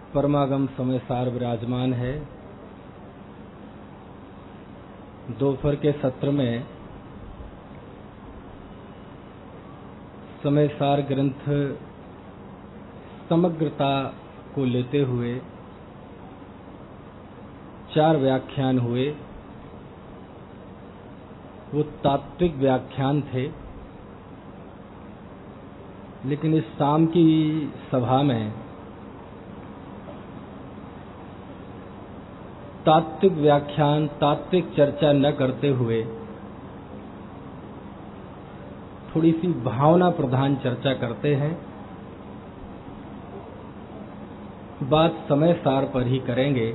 परमागम समय सार विराजमान है। दोपहर के सत्र में समय सार ग्रंथ समग्रता को लेते हुए 4 व्याख्यान हुए। वो तात्विक व्याख्यान थे, लेकिन इस शाम की सभा में तात्विक व्याख्यान, तात्विक चर्चा न करते हुए थोड़ी सी भावना प्रधान चर्चा करते हैं। बात समय सार पर ही करेंगे।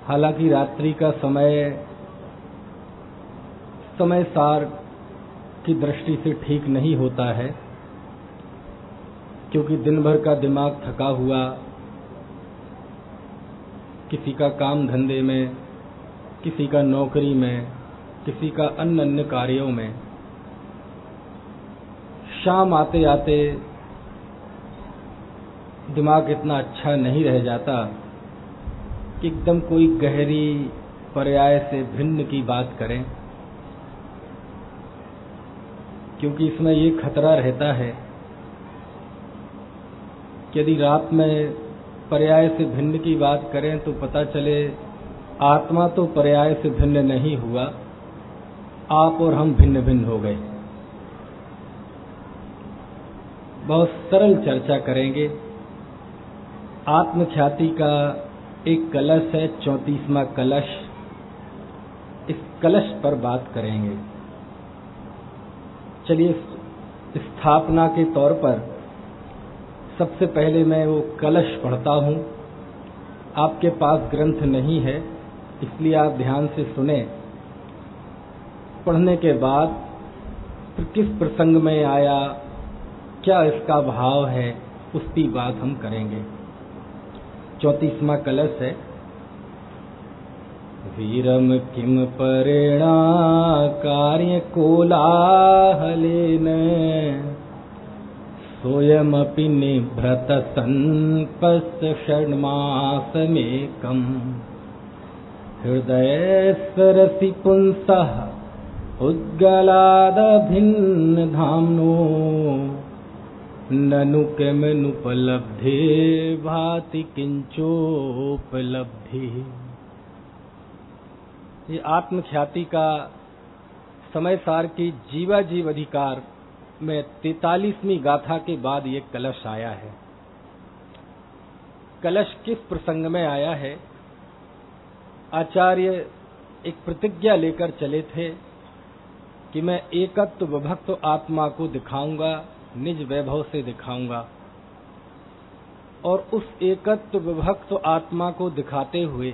हालांकि रात्रि का समय सार की दृष्टि से ठीक नहीं होता है, क्योंकि दिन भर का दिमाग थका हुआ, किसी का काम धंधे में, किसी का नौकरी में, किसी का अन्य कार्यों में, शाम आते आते दिमाग इतना अच्छा नहीं रह जाता कि एकदम कोई गहरी पर्याय से भिन्न की बात करें, क्योंकि इसमें ये खतरा रहता है कि यदि रात में पर्याय से भिन्न की बात करें तो पता चले आत्मा तो पर्याय से भिन्न नहीं हुआ, आप और हम भिन्न भिन्न हो गए। बहुत सरल चर्चा करेंगे। आत्मख्याति का एक कलश है, 34वां कलश। इस कलश पर बात करेंगे। चलिए, स्थापना के तौर पर सबसे पहले मैं वो कलश पढ़ता हूँ। आपके पास ग्रंथ नहीं है, इसलिए आप ध्यान से सुने। पढ़ने के बाद फिर किस प्रसंग में आया, क्या इसका भाव है, उसकी बात हम करेंगे। 34वां कलश है। वीरम किम परेणा कार्य कोलाहलेन सोयमपि निभृत संपस्य षण्मासमेकम् हृदय सरसि पुंसः उद्गलाद भिन्न धाम्नो ननु किमनुपलब्धे भाति किंचोपलब्धि। ये आत्मख्याति का समय सार की जीवा जीव अधिकार में 43वीं गाथा के बाद ये कलश आया है। कलश किस प्रसंग में आया है? आचार्य एक प्रतिज्ञा लेकर चले थे कि मैं एकत्व विभक्त आत्मा को दिखाऊंगा, निज वैभव से दिखाऊंगा। और उस एकत्व विभक्त आत्मा को दिखाते हुए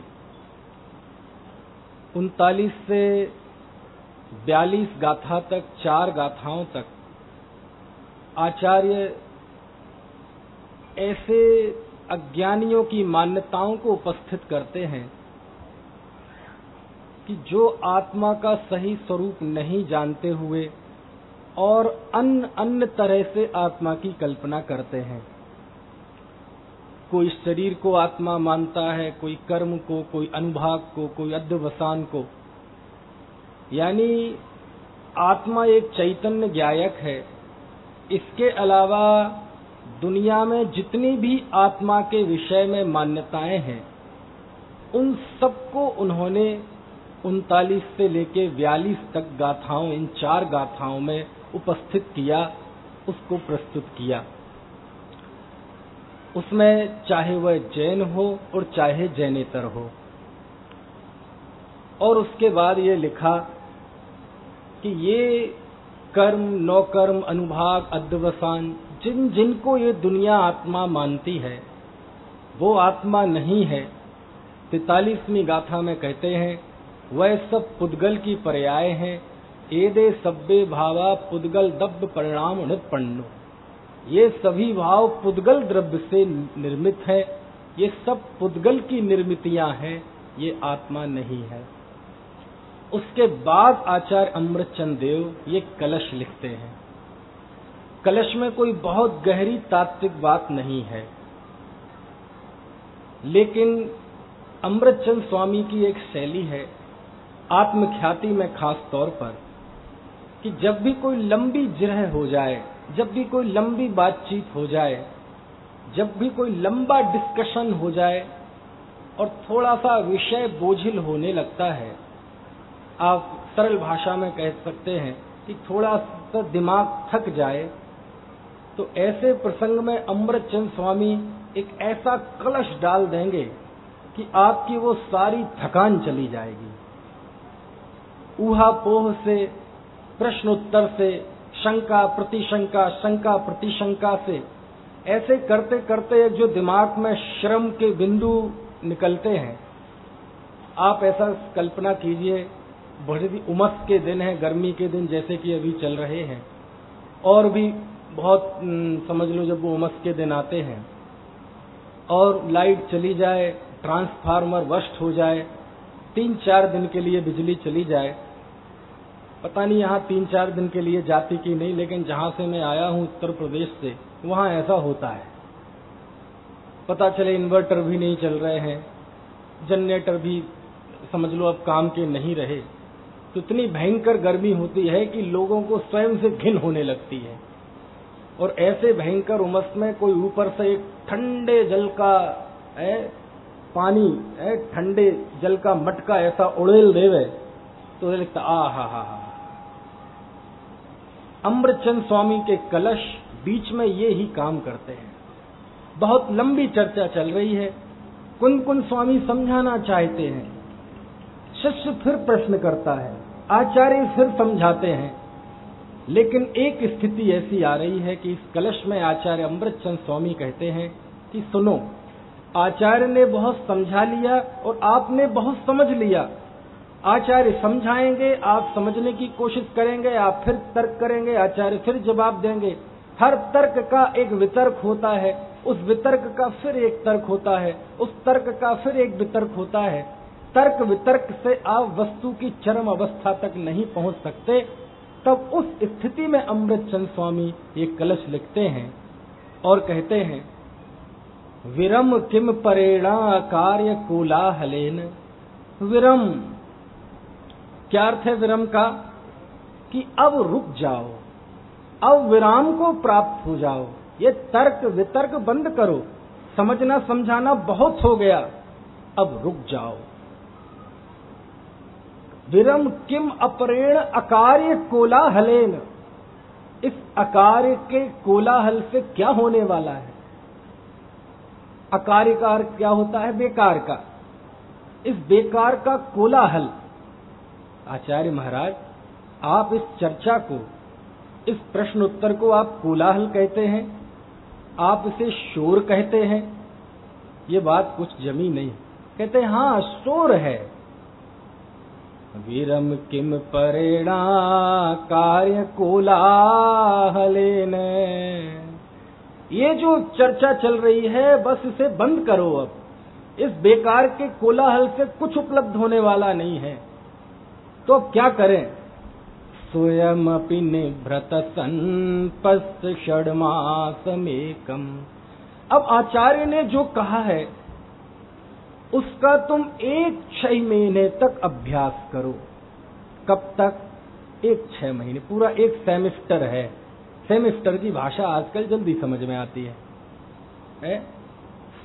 39 से 42 गाथा तक, 4 गाथाओं तक आचार्य ऐसे अज्ञानियों की मान्यताओं को उपस्थित करते हैं कि जो आत्मा का सही स्वरूप नहीं जानते हुए और अन्य तरह से आत्मा की कल्पना करते हैं। कोई शरीर को आत्मा मानता है, कोई कर्म को, कोई अनुभाग को, कोई अध्यवसान को। यानी आत्मा एक चैतन्य ज्ञायक है। इसके अलावा दुनिया में जितनी भी आत्मा के विषय में मान्यताएं हैं, उन सबको उन्होंने 39 से लेके 42 तक गाथाओं, इन 4 गाथाओं में उपस्थित किया, उसको प्रस्तुत किया। उसमें चाहे वह जैन हो और चाहे जैनेतर हो। और उसके बाद ये लिखा कि ये कर्म, नौकर्म, अनुभाग, अध्यवसान, जिनको ये दुनिया आत्मा मानती है, वो आत्मा नहीं है। 43वीं गाथा में कहते हैं, वह सब पुद्गल की पर्याय हैं। एदे सब्बे भावा पुद्गल दब्ब परिणाम अनुत्पन्नो। ये सभी भाव पुद्गल द्रव्य से निर्मित है। ये सब पुद्गल की निर्मितियां हैं, ये आत्मा नहीं है। उसके बाद आचार्य अमृतचंद देव ये कलश लिखते हैं। कलश में कोई बहुत गहरी तात्विक बात नहीं है, लेकिन अमृतचंद स्वामी की एक शैली है आत्मख्याति में खास तौर पर, कि जब भी कोई लंबी जिरह हो जाए, जब भी कोई लंबी बातचीत हो जाए, जब भी कोई लंबा डिस्कशन हो जाए और थोड़ा सा विषय बोझिल होने लगता है, आप सरल भाषा में कह सकते हैं कि थोड़ा सा दिमाग थक जाए, तो ऐसे प्रसंग में अमृतचंद स्वामी एक ऐसा कलश डाल देंगे कि आपकी वो सारी थकान चली जाएगी। ऊहापोह से, प्रश्नोत्तर से, शंका प्रतिशंका, शंका प्रतिशंका से, ऐसे करते करते जो दिमाग में श्रम के बिंदु निकलते हैं, आप ऐसा कल्पना कीजिए, बड़ी उमस के दिन है, गर्मी के दिन जैसे कि अभी चल रहे हैं, और भी बहुत समझ लो जब वो उमस के दिन आते हैं और लाइट चली जाए, ट्रांसफार्मर बस्ट हो जाए, 3-4 दिन के लिए बिजली चली जाए, पता नहीं यहाँ 3-4 दिन के लिए जाती कि नहीं, लेकिन जहां से मैं आया हूं उत्तर प्रदेश से, वहां ऐसा होता है। पता चले इन्वर्टर भी नहीं चल रहे हैं, जनरेटर भी समझ लो अब काम के नहीं रहे, तो इतनी भयंकर गर्मी होती है कि लोगों को स्वयं से घिन होने लगती है। और ऐसे भयंकर उमस में कोई ऊपर से एक ठंडे जल का पानी, ठंडे जल का मटका ऐसा उड़ेल देवे, तो लगता हा। अमृतचंद स्वामी के कलश बीच में ये ही काम करते हैं। बहुत लंबी चर्चा चल रही है, कुन स्वामी समझाना चाहते हैं, शिष्य फिर प्रश्न करता है, आचार्य फिर समझाते हैं, लेकिन एक स्थिति ऐसी आ रही है कि इस कलश में आचार्य अमृतचंद स्वामी कहते हैं कि सुनो, आचार्य ने बहुत समझा लिया और आपने बहुत समझ लिया। आचार्य समझाएंगे, आप समझने की कोशिश करेंगे, आप फिर तर्क करेंगे, आचार्य फिर जवाब देंगे। हर तर्क का एक वितर्क होता है, उस वितर्क का फिर एक तर्क होता है, उस तर्क का फिर एक वितर्क होता है। तर्क वितर्क से आप वस्तु की चरम अवस्था तक नहीं पहुंच सकते। तब उस स्थिति में अमृतचंद स्वामी ये कलश लिखते हैं और कहते हैं, विरम किम परेणा कार्य कोलाहलेन। विरम, क्या अर्थ है विरम का? कि अब रुक जाओ, अब विराम को प्राप्त हो जाओ, ये तर्क वितर्क बंद करो, समझना समझाना बहुत हो गया, अब रुक जाओ। विरम किम अपरेण अकार्य कोलाहलेन। इस अकार्य के कोलाहल से क्या होने वाला है? अकार्य का अर्थ क्या होता है? बेकार का। इस बेकार का कोलाहल, आचार्य महाराज आप इस चर्चा को, इस प्रश्न उत्तर को आप कोलाहल कहते हैं, आप इसे शोर कहते हैं, ये बात कुछ जमी नहीं। कहते हैं हाँ शोर है। वीरम किम परेणा कार्य कोलाहलेन। ये जो चर्चा चल रही है बस इसे बंद करो, अब इस बेकार के कोलाहल से कुछ उपलब्ध होने वाला नहीं है। तो अब क्या करें? स्वयं अपि निभृत संपस्त षड्मासमेकम। अब आचार्य ने जो कहा है उसका तुम 1-6 महीने तक अभ्यास करो। कब तक? 1-6 महीने, पूरा एक सेमेस्टर है। सेमेस्टर की भाषा आजकल जल्दी समझ में आती है।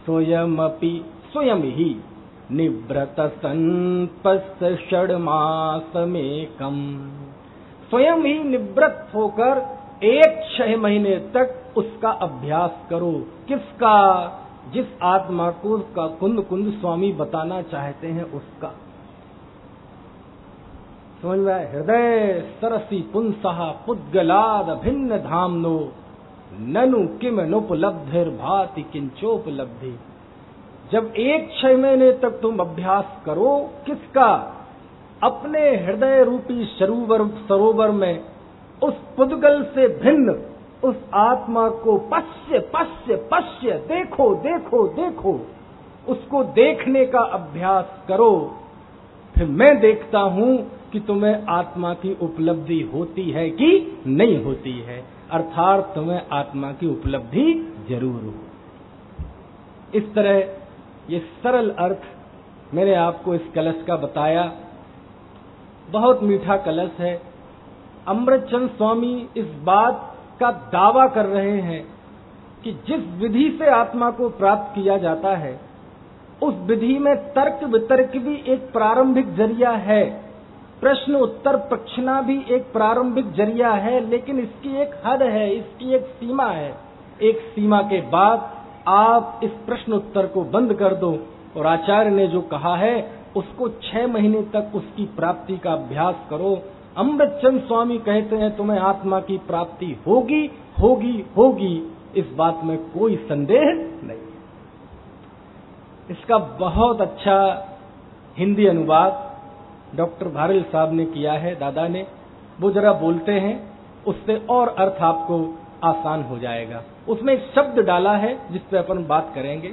स्वयं अपि, स्वयं ही, निवृत संपस्त षड्मासमेकम। स्वयं ही निवृत्त होकर 1-6 महीने तक उसका अभ्यास करो। किसका? जिस आत्मा को का कुंद स्वामी बताना चाहते हैं उसका। समझ में आए? हृदय सरसी पुंसहा पुद्गलाद भिन्न धामनो ननु किम नुपलब्धिर भाति किंचोपलब्धि। जब 1-6 महीने तक तुम अभ्यास करो, किसका? अपने हृदय रूपी सरोवर में उस पुद्गल से भिन्न उस आत्मा को पश्य पश्य पश्य, देखो देखो देखो, उसको देखने का अभ्यास करो। फिर मैं देखता हूं कि तुम्हें आत्मा की उपलब्धि होती है कि नहीं होती है। अर्थात तुम्हें आत्मा की उपलब्धि जरूर हो। इस तरह ये सरल अर्थ मैंने आपको इस कलश का बताया। बहुत मीठा कलश है। अमृतचंद स्वामी इस बात का दावा कर रहे हैं कि जिस विधि से आत्मा को प्राप्त किया जाता है उस विधि में तर्क वितर्क भी एक प्रारंभिक जरिया है, प्रश्न उत्तर प्रश्ना भी एक प्रारंभिक जरिया है, लेकिन इसकी एक हद है, इसकी एक सीमा है। एक सीमा के बाद आप इस प्रश्न उत्तर को बंद कर दो और आचार्य ने जो कहा है उसको 6 महीने तक उसकी प्राप्ति का अभ्यास करो। अमृतचंद स्वामी कहते हैं तुम्हें आत्मा की प्राप्ति होगी होगी होगी, इस बात में कोई संदेह नहीं। इसका बहुत अच्छा हिंदी अनुवाद डॉक्टर भारल साहब ने किया है, दादा ने। वो जरा बोलते हैं, उससे और अर्थ आपको आसान हो जाएगा। उसमें एक शब्द डाला है जिस पे अपन बात करेंगे।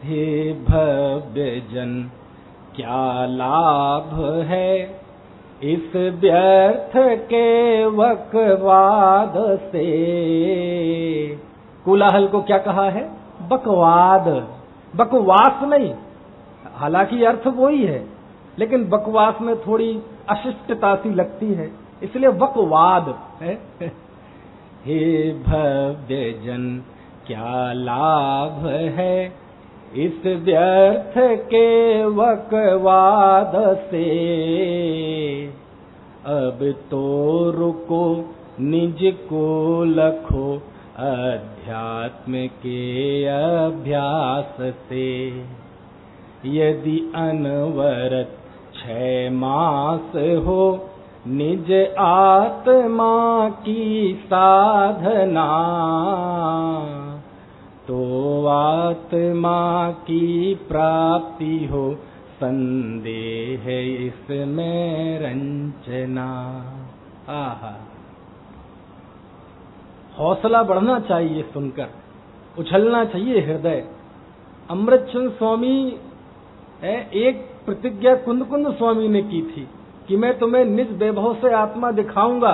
हे भव्य जन क्या लाभ है इस व्यर्थ के वकवाद से। कोलाहल को क्या कहा है? बकवाद, बकवास नहीं। हालांकि अर्थ वही है, लेकिन बकवास में थोड़ी अशिष्टता सी लगती है, इसलिए बकवाद है। हे भव्य जन क्या लाभ है इस व्यर्थ के वकवाद से। अब तो रुको निज को लखो अध्यात्म के अभ्यास से। यदि अनवरत 6 मास हो निज आत्मा की साधना, तो आत्मा की प्राप्ति हो संदेह इसमें रंजना। आहा, हौसला बढ़ना चाहिए, सुनकर उछलना चाहिए हृदय। अमृतचंद स्वामी एक प्रतिज्ञा कुंद कुंद स्वामी ने की थी कि मैं तुम्हें निज वैभव से आत्मा दिखाऊंगा,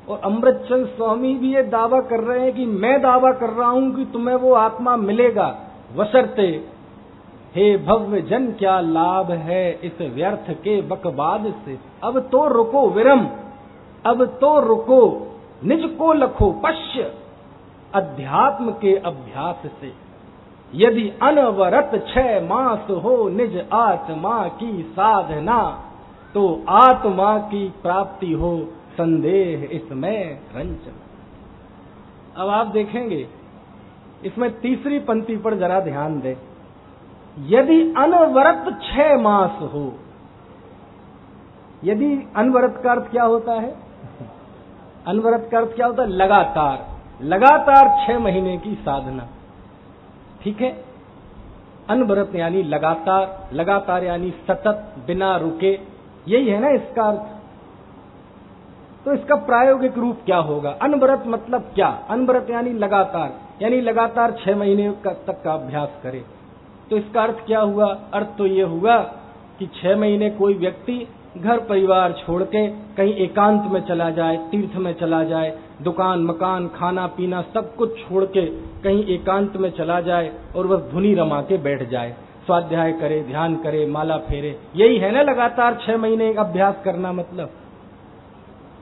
और अमृतचंद स्वामी भी ये दावा कर रहे हैं कि मैं दावा कर रहा हूं कि तुम्हें वो आत्मा मिलेगा, बशर्ते हे भव्य जन क्या लाभ है इस व्यर्थ के बकवाद से। अब तो रुको विरम, अब तो रुको, निज को लखो पश्य अध्यात्म के अभ्यास से। यदि अनवरत 6 मास हो निज आत्मा की साधना, तो आत्मा की प्राप्ति हो संदेह इसमें रंजना। अब आप देखेंगे इसमें तीसरी पंक्ति पर जरा ध्यान दें। यदि अनवरत 6 मास हो, यदि अनवरत का अर्थ क्या होता है? अनवरत का अर्थ क्या होता है? लगातार, लगातार 6 महीने की साधना, ठीक है। अनवरत यानी लगातार, लगातार यानी सतत, बिना रुके, यही है ना इसका अर्थ। तो इसका प्रायोगिक रूप क्या होगा? अनवरत मतलब क्या? अनवरत यानी लगातार, यानी लगातार 6 महीने तक का अभ्यास करे। तो इसका अर्थ क्या हुआ? अर्थ तो ये हुआ कि 6 महीने कोई व्यक्ति घर परिवार छोड़ के कहीं एकांत में चला जाए, तीर्थ में चला जाए, दुकान मकान खाना पीना सब कुछ छोड़ के कहीं एकांत में चला जाए और बस धुनी रमा के बैठ जाए, स्वाध्याय करे, ध्यान करे, माला फेरे। यही है ना लगातार 6 महीने अभ्यास करना मतलब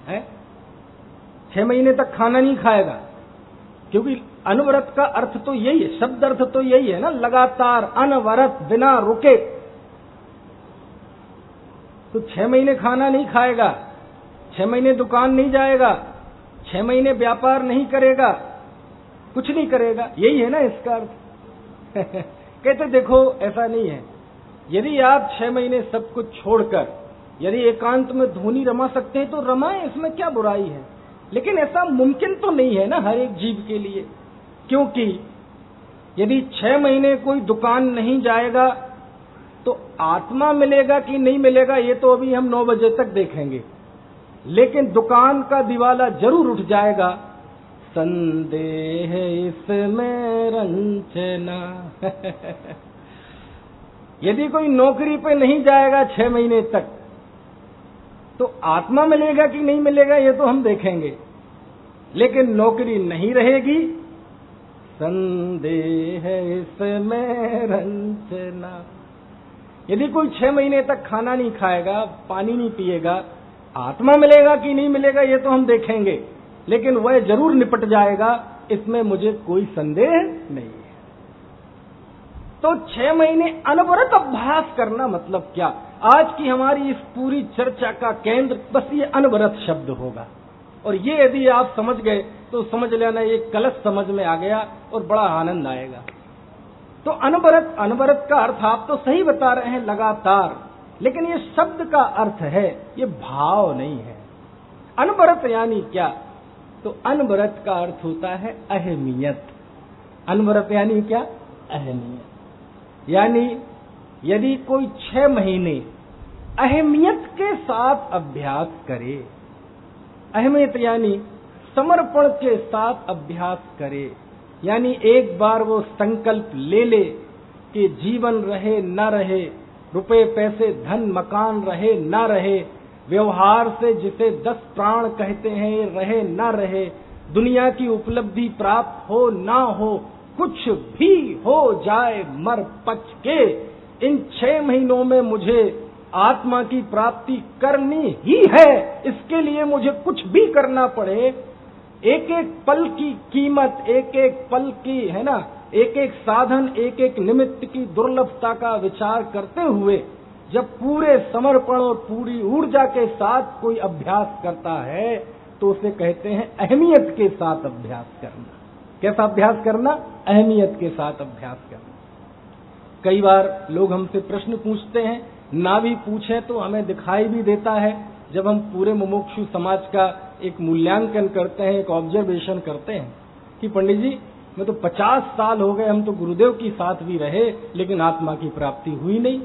है। 6 महीने तक खाना नहीं खाएगा, क्योंकि अनवरत का अर्थ तो यही है, शब्द अर्थ तो यही है ना, लगातार, अनवरत, बिना रुके। तो 6 महीने खाना नहीं खाएगा, 6 महीने दुकान नहीं जाएगा, 6 महीने व्यापार नहीं करेगा, कुछ नहीं करेगा, यही है ना इसका अर्थ। कहते देखो ऐसा नहीं है। यदि आप 6 महीने सब कुछ छोड़कर यदि एकांत में धुनी रमा सकते हैं तो रमाएं, इसमें क्या बुराई है। लेकिन ऐसा मुमकिन तो नहीं है ना हर एक जीव के लिए, क्योंकि यदि 6 महीने कोई दुकान नहीं जाएगा तो आत्मा मिलेगा कि नहीं मिलेगा ये तो अभी हम 9 बजे तक देखेंगे, लेकिन दुकान का दिवाला जरूर उठ जाएगा। संदेह इसमें रंजना। यदि कोई नौकरी पे नहीं जाएगा 6 महीने तक तो आत्मा मिलेगा कि नहीं मिलेगा ये तो हम देखेंगे। लेकिन नौकरी नहीं रहेगी, संदेह इसमें रंजना। यदि कोई 6 महीने तक खाना नहीं खाएगा, पानी नहीं पिएगा, आत्मा मिलेगा कि नहीं मिलेगा ये तो हम देखेंगे, लेकिन वह जरूर निपट जाएगा, इसमें मुझे कोई संदेह नहीं है। तो 6 महीने अनवरत अभ्यास करना मतलब क्या? आज की हमारी इस पूरी चर्चा का केंद्र बस ये अनवरत शब्द होगा, और ये यदि आप समझ गए तो समझ लेना ये कलश समझ में आ गया और बड़ा आनंद आएगा। तो अनवरत, अनवरत का अर्थ आप तो सही बता रहे हैं, लगातार, लेकिन ये शब्द का अर्थ है, ये भाव नहीं है। अनवरत यानी क्या? तो अनवरत का अर्थ होता है अहमियत। अनवरत यानी क्या? अहमियत। यानी यदि कोई 6 महीने अहमियत के साथ अभ्यास करे, अहमियत यानी समर्पण के साथ अभ्यास करे, यानी एक बार वो संकल्प ले ले कि जीवन रहे न रहे, रुपए पैसे धन मकान रहे न रहे, व्यवहार से जिसे 10 प्राण कहते हैं रहे न रहे, दुनिया की उपलब्धि प्राप्त हो ना हो, कुछ भी हो जाए मर पच के, इन 6 महीनों में मुझे आत्मा की प्राप्ति करनी ही है। इसके लिए मुझे कुछ भी करना पड़े, एक एक पल की कीमत, एक एक पल की, है ना, एक एक साधन, एक एक निमित्त की दुर्लभता का विचार करते हुए जब पूरे समर्पण और पूरी ऊर्जा के साथ कोई अभ्यास करता है तो उसे कहते हैं अहमियत के साथ अभ्यास करना। कैसा अभ्यास करना? अहमियत के साथ अभ्यास करना। कई बार लोग हमसे प्रश्न पूछते हैं, ना भी पूछें तो हमें दिखाई भी देता है, जब हम पूरे मुमुक्षु समाज का एक मूल्यांकन करते हैं, एक ऑब्जर्वेशन करते हैं कि पंडित जी मैं तो 50 साल हो गए, हम तो गुरुदेव की साथ भी रहे लेकिन आत्मा की प्राप्ति हुई नहीं,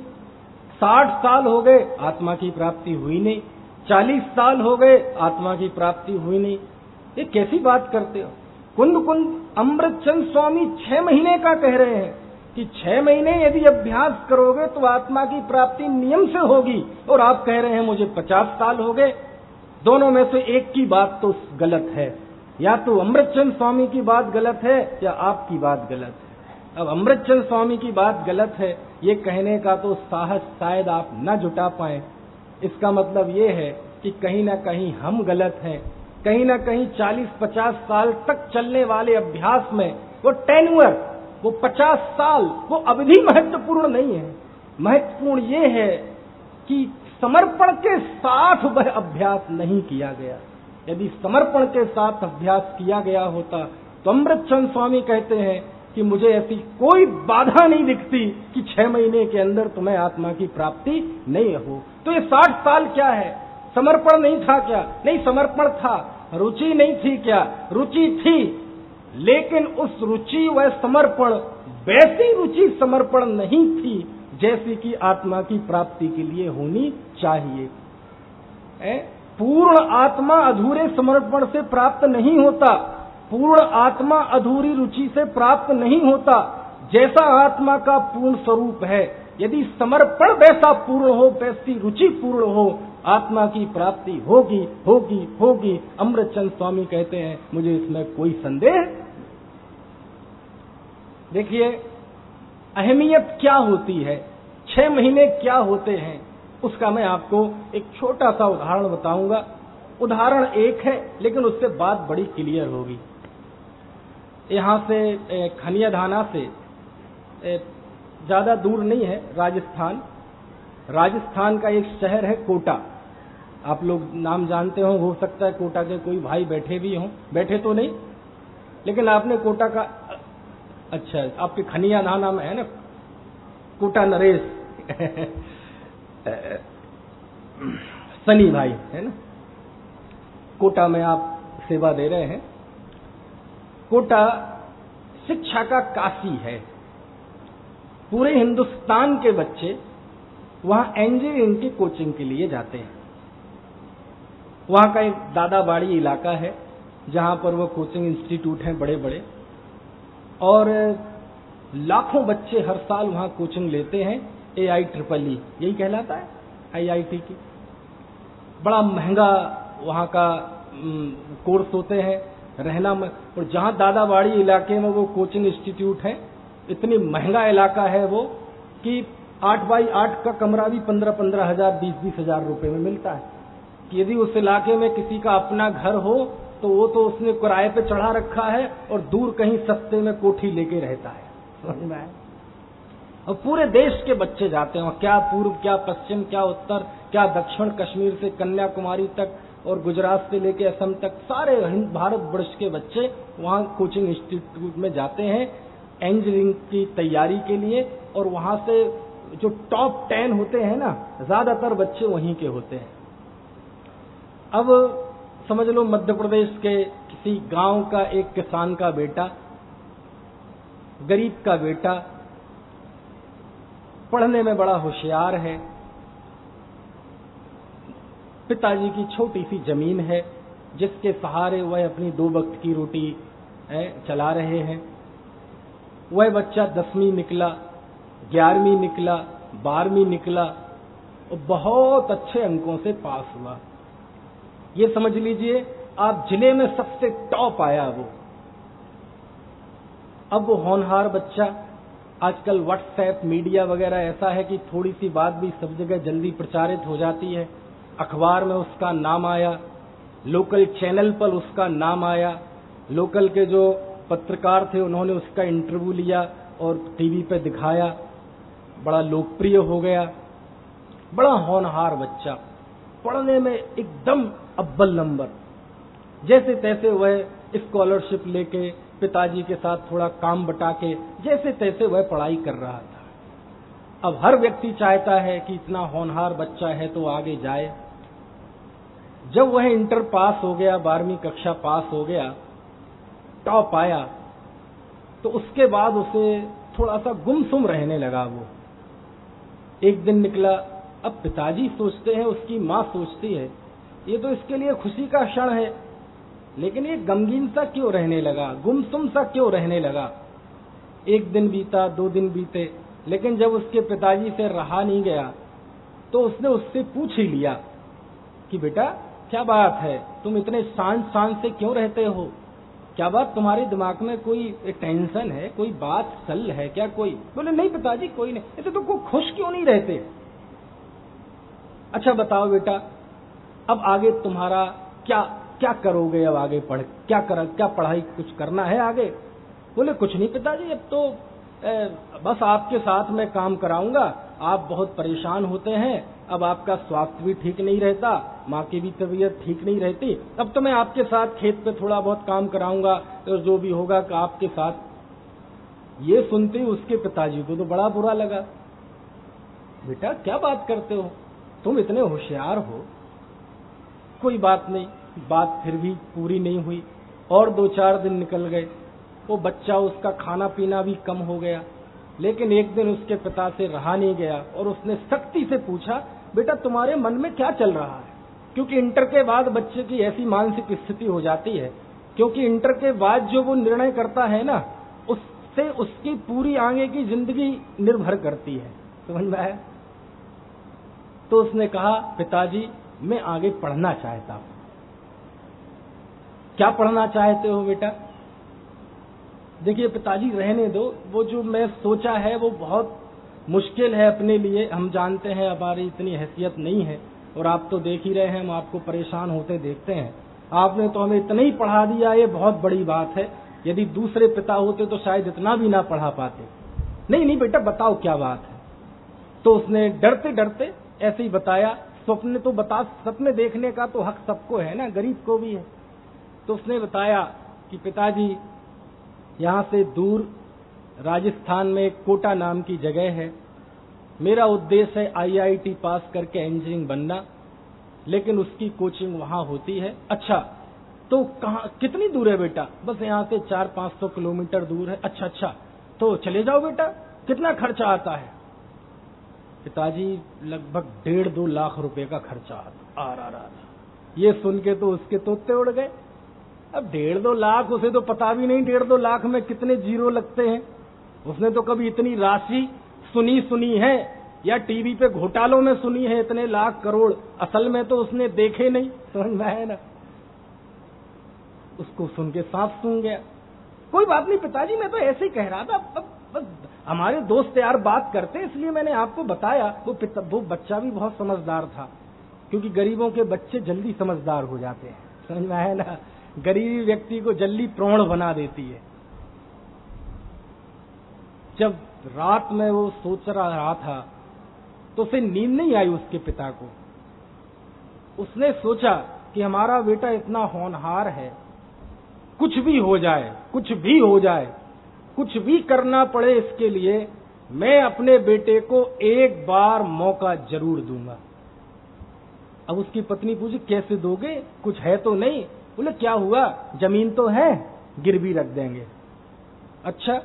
60 साल हो गए आत्मा की प्राप्ति हुई नहीं, 40 साल हो गए आत्मा की प्राप्ति हुई नहीं। ये कैसी बात करते हो? कुंद कुंद अमृतचंद स्वामी 6 महीने का कह रहे हैं कि 6 महीने यदि अभ्यास करोगे तो आत्मा की प्राप्ति नियम से होगी, और आप कह रहे हैं मुझे 50 साल हो गए। दोनों में से एक की बात तो गलत है, या तो अमृतचंद स्वामी की बात गलत है या आपकी बात गलत है। अब अमृतचंद स्वामी की बात गलत है ये कहने का तो साहस शायद आप न जुटा पाए। इसका मतलब ये है कि कहीं ना कहीं हम गलत हैं, कहीं ना कहीं 40-50 साल तक चलने वाले अभ्यास में वो टेन्यूअर, वो 50 साल, वो अवधि महत्वपूर्ण नहीं है। महत्वपूर्ण ये है कि समर्पण के साथ वह अभ्यास नहीं किया गया। यदि समर्पण के साथ अभ्यास किया गया होता तो अमृतचंद स्वामी कहते हैं कि मुझे ऐसी कोई बाधा नहीं दिखती कि 6 महीने के अंदर तुम्हें आत्मा की प्राप्ति नहीं हो। तो ये 60 साल क्या है? समर्पण नहीं था क्या? नहीं, समर्पण था। रुचि नहीं थी क्या? रुचि थी, लेकिन उस रुचि व समर्पण, वैसी रुचि समर्पण नहीं थी जैसी कि आत्मा की प्राप्ति के लिए होनी चाहिए। पूर्ण आत्मा अधूरे समर्पण से प्राप्त नहीं होता, पूर्ण आत्मा अधूरी रुचि से प्राप्त नहीं होता। जैसा आत्मा का पूर्ण स्वरूप है, यदि समर्पण वैसा पूर्ण हो, वैसी रुचि पूर्ण हो, आत्मा की प्राप्ति होगी होगी होगी। अमृतचंद स्वामी कहते हैं मुझे इसमें कोई संदेह। देखिए अहमियत क्या होती है, 6 महीने क्या होते हैं, उसका मैं आपको एक छोटा सा उदाहरण बताऊंगा। उदाहरण एक है लेकिन उससे बात बड़ी क्लियर होगी। यहां से खनियाधाना से ज्यादा दूर नहीं है, राजस्थान का एक शहर है कोटा। आप लोग नाम जानते हो सकता है कोटा के कोई भाई बैठे भी हों, बैठे तो नहीं, लेकिन आपने कोटा का, अच्छा आपके खनियाधाना में है ना कोटा नरेश सनी भाई है ना, कोटा में आप सेवा दे रहे हैं। कोटा शिक्षा का काशी है। पूरे हिंदुस्तान के बच्चे वहां इंजीनियरिंग की कोचिंग के लिए जाते हैं। वहां का एक दादाबाड़ी इलाका है जहां पर वो कोचिंग इंस्टीट्यूट हैं बड़े बड़े, और लाखों बच्चे हर साल वहां कोचिंग लेते हैं। AIEEE यही कहलाता है, IIT की। बड़ा महंगा वहां का कोर्स होते हैं, रहना में। और जहां दादाबाड़ी इलाके में वो कोचिंग इंस्टीट्यूट है, इतनी महंगा इलाका है वो कि 8x8 का कमरा भी 15-15 हजार 20-20 हजार रुपए में मिलता है। कि यदि उस इलाके में किसी का अपना घर हो तो वो तो उसने किराए पे चढ़ा रखा है और दूर कहीं सस्ते में कोठी लेके रहता है, समझ में आया। और पूरे देश के बच्चे जाते हैं, क्या पूर्व, क्या पश्चिम, क्या उत्तर, क्या दक्षिण, कश्मीर से कन्याकुमारी तक और गुजरात से लेके असम तक, सारे भारत वर्ष के बच्चे वहां कोचिंग इंस्टीट्यूट में जाते हैं इंजीनियरिंग की तैयारी के लिए। और वहां से जो टॉप 10 होते हैं ना, ज्यादातर बच्चे वहीं के होते हैं। अब समझ लो मध्य प्रदेश के किसी गांव का एक किसान का बेटा, गरीब का बेटा, पढ़ने में बड़ा होशियार है, पिताजी की छोटी सी जमीन है जिसके सहारे वह अपनी 2 वक्त की रोटी चला रहे हैं। वह बच्चा 10वीं निकला, 11वीं निकला, 12वीं निकला और बहुत अच्छे अंकों से पास हुआ। ये समझ लीजिए आप जिले में सबसे टॉप आया वो। अब वो होनहार बच्चा, आजकल व्हाट्सएप मीडिया वगैरह ऐसा है कि थोड़ी सी बात भी सब जगह जल्दी प्रचारित हो जाती है। अखबार में उसका नाम आया, लोकल चैनल पर उसका नाम आया, लोकल के जो पत्रकार थे उन्होंने उसका इंटरव्यू लिया और टीवी पे दिखाया, बड़ा लोकप्रिय हो गया। बड़ा होनहार बच्चा, पढ़ने में एकदम अव्वल नंबर। जैसे तैसे वह स्कॉलरशिप लेके पिताजी के साथ थोड़ा काम बटा के जैसे तैसे वह पढ़ाई कर रहा था। अब हर व्यक्ति चाहता है कि इतना होनहार बच्चा है तो आगे जाए। जब वह इंटर पास हो गया, 12वीं कक्षा पास हो गया, टॉप आया, तो उसके बाद उसे थोड़ा सा गुमसुम रहने लगा वो। एक दिन निकला, अब पिताजी सोचते हैं, उसकी मां सोचती है ये तो इसके लिए खुशी का क्षण है, लेकिन ये गमगीन सा क्यों रहने लगा, गुमसुम सा क्यों रहने लगा। एक दिन बीता, 2 दिन बीते, लेकिन जब उसके पिताजी से रहा नहीं गया तो उसने उससे पूछ ही लिया कि बेटा क्या बात है, तुम इतने शांत से क्यों रहते हो, क्या बात, तुम्हारे दिमाग में कोई टेंशन है, कोई बात चल है क्या कोई। बोले नहीं पिताजी कोई नहीं। ऐसे तो कोई खुश क्यों नहीं रहते। अच्छा बताओ बेटा, अब आगे तुम्हारा क्या करोगे, अब आगे क्या पढ़ाई कुछ करना है आगे। बोले कुछ नहीं पिताजी, अब तो बस आपके साथ मैं काम कराऊंगा, आप बहुत परेशान होते हैं, अब आपका स्वास्थ्य भी ठीक नहीं रहता, माँ की भी तबीयत ठीक नहीं रहती, अब तो मैं आपके साथ खेत पे थोड़ा बहुत काम कराऊंगा, तो जो भी होगा कि आपके साथ। ये सुनते ही उसके पिताजी को तो बड़ा बुरा लगा। बेटा क्या बात करते हो, तुम इतने होशियार हो। कोई बात नहीं, बात फिर भी पूरी नहीं हुई और 2-4 दिन निकल गए। वो बच्चा, उसका खाना पीना भी कम हो गया, लेकिन एक दिन उसके पिता से रहा नहीं गया और उसने सख्ती से पूछा, बेटा तुम्हारे मन में क्या चल रहा है। क्योंकि इंटर के बाद बच्चे की ऐसी मानसिक स्थिति हो जाती है, क्योंकि इंटर के बाद जो वो निर्णय करता है ना, उससे उसकी पूरी आगे की जिंदगी निर्भर करती है, समझ में आया। तो उसने कहा, पिताजी मैं आगे पढ़ना चाहता हूं। क्या पढ़ना चाहते हो बेटा। देखिए पिताजी रहने दो, वो जो मैं सोचा है वो बहुत मुश्किल है अपने लिए, हम जानते हैं हमारी इतनी हैसियत नहीं है, और आप तो देख ही रहे हैं, हम आपको परेशान होते देखते हैं। आपने तो हमें इतना ही पढ़ा दिया, ये बहुत बड़ी बात है, यदि दूसरे पिता होते तो शायद इतना भी ना पढ़ा पाते। नहीं बेटा बताओ क्या बात है। तो उसने डरते डरते ऐसे ही बताया, स्वप्न तो बता, सपने देखने का तो हक सबको है ना, गरीब को भी है। तो उसने बताया कि पिताजी यहाँ से दूर राजस्थान में कोटा नाम की जगह है, मेरा उद्देश्य है IIT पास करके इंजीनियरिंग बनना, लेकिन उसकी कोचिंग वहां होती है। अच्छा तो कहाँ, कितनी दूर है बेटा। बस यहाँ से 400-500 किलोमीटर दूर है। अच्छा तो चले जाओ बेटा। कितना खर्चा आता है। पिताजी लगभग 1.5-2 लाख रुपए का खर्चा आ रहा। ये सुन के तो उसके तोते उड़ गए। अब 1.5-2 लाख, उसे तो पता भी नहीं 1.5-2 लाख में कितने जीरो लगते हैं। उसने तो कभी इतनी राशि सुनी है या टीवी पे घोटालों में सुनी है, इतने लाख करोड़, असल में तो उसने देखे नहीं, समझ में है ना। उसको सुन के सांप सूंघ गया। कोई बात नहीं पिताजी, मैं तो ऐसे ही कह रहा था, बस हमारे दोस्त यार बात करते इसलिए मैंने आपको बताया। वो बच्चा भी बहुत समझदार था, क्योंकि गरीबों के बच्चे जल्दी समझदार हो जाते हैं, समझ में आया ना। गरीबी व्यक्ति को जल्दी प्रौढ़ बना देती है। जब रात में वो सोच रहा था तो उसे नींद नहीं आई उसके पिता को। उसने सोचा कि हमारा बेटा इतना होनहार है, कुछ भी हो जाए, कुछ भी हो जाए, कुछ भी करना पड़े इसके लिए, मैं अपने बेटे को एक बार मौका जरूर दूंगा। अब उसकी पत्नी पूछी कैसे दोगे, कुछ है तो नहीं? बोले क्या हुआ, जमीन तो है, गिरवी रख देंगे। अच्छा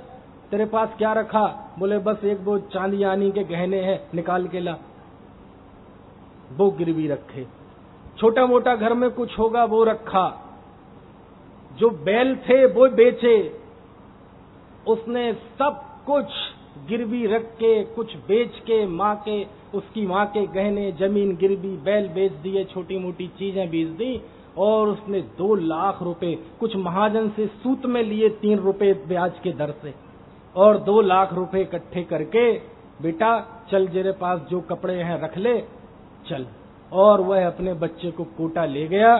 तेरे पास क्या रखा? बोले बस एक वो चांदी आनी के गहने हैं, निकाल के ला। वो गिरवी रखे। छोटा मोटा घर में कुछ होगा वो रखा। जो बैल थे वो बेचे। उसने सब कुछ गिरवी रख के, कुछ बेच के, उसकी माँ के गहने, जमीन गिरवी, बैल बेच दिए, छोटी मोटी चीजें बेच दी, और उसने 2 लाख रुपए कुछ महाजन से सूत में लिए 3 रुपए ब्याज के दर से, और 2 लाख रुपए इकट्ठे करके, बेटा चल तेरे पास जो कपड़े हैं रख ले, चल। और वह अपने बच्चे को कोटा ले गया।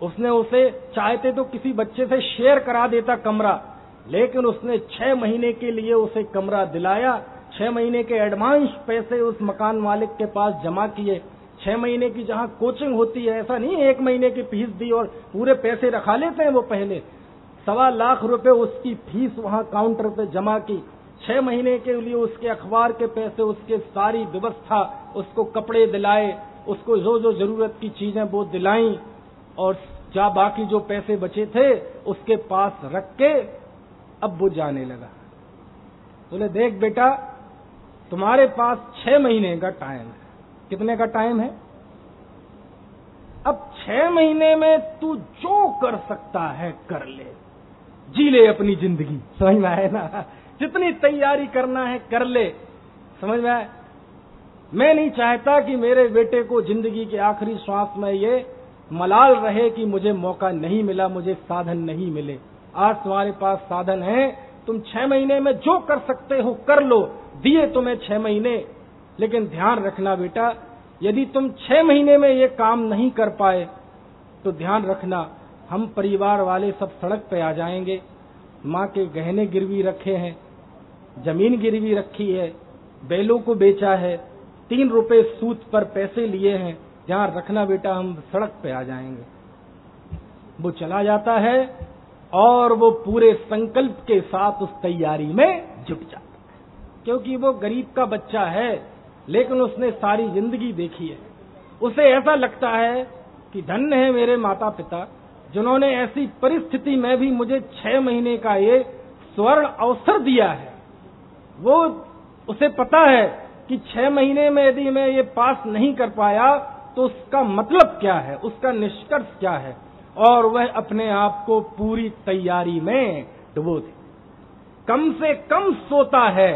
उसने उसे चाहते तो किसी बच्चे से शेयर करा देता कमरा, लेकिन उसने 6 महीने के लिए उसे कमरा दिलाया। 6 महीने के एडवांस पैसे उस मकान मालिक के पास जमा किए। 6 महीने की जहां कोचिंग होती है, ऐसा नहीं 1 महीने की फीस दी और पूरे पैसे रखा लेते हैं वो पहले। 1.25 लाख रुपए उसकी फीस वहां काउंटर पे जमा की। 6 महीने के लिए उसके अखबार के पैसे, उसके सारी व्यवस्था, उसको कपड़े दिलाए, उसको जो जो जरूरत की चीजें वो दिलाई, और बाकी जो पैसे बचे थे उसके पास रख के अब वो जाने लगा। बोले देख बेटा, तुम्हारे पास 6 महीने का टाइम है। कितने का टाइम है? अब 6 महीने में तू जो कर सकता है कर ले, जी ले अपनी जिंदगी। समझ में आए ना? जितनी तैयारी करना है कर ले। समझ में आए? मैं नहीं चाहता कि मेरे बेटे को जिंदगी के आखिरी श्वास में ये मलाल रहे कि मुझे मौका नहीं मिला, मुझे साधन नहीं मिले। आज तुम्हारे पास साधन है, तुम 6 महीने में जो कर सकते हो कर लो। दिए तुम्हें 6 महीने, लेकिन ध्यान रखना बेटा, यदि तुम 6 महीने में ये काम नहीं कर पाए तो ध्यान रखना, हम परिवार वाले सब सड़क पे आ जाएंगे। माँ के गहने गिरवी रखे हैं, जमीन गिरवी रखी है, बैलों को बेचा है, 3 रुपए सूद पर पैसे लिए हैं। ध्यान रखना बेटा, हम सड़क पे आ जाएंगे। वो चला जाता है और वो पूरे संकल्प के साथ उस तैयारी में जुट जाता है, क्योंकि वो गरीब का बच्चा है, लेकिन उसने सारी जिंदगी देखी है। उसे ऐसा लगता है कि धन्य है मेरे माता पिता, जिन्होंने ऐसी परिस्थिति में भी मुझे 6 महीने का ये स्वर्ण अवसर दिया है। वो उसे पता है कि 6 महीने में यदि मैं ये पास नहीं कर पाया तो उसका मतलब क्या है, उसका निष्कर्ष क्या है, और वह अपने आप को पूरी तैयारी में डुबो दे। कम से कम सोता है,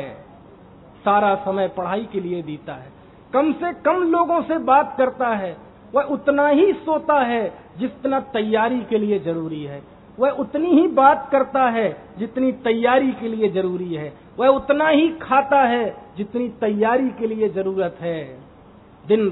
सारा समय पढ़ाई के लिए देता है, कम से कम लोगों से बात करता है, वह उतना ही सोता है जितना तैयारी के लिए जरूरी है, वह उतनी ही बात करता है जितनी तैयारी के लिए जरूरी है, वह उतना ही खाता है जितनी तैयारी के लिए जरूरत है। दिन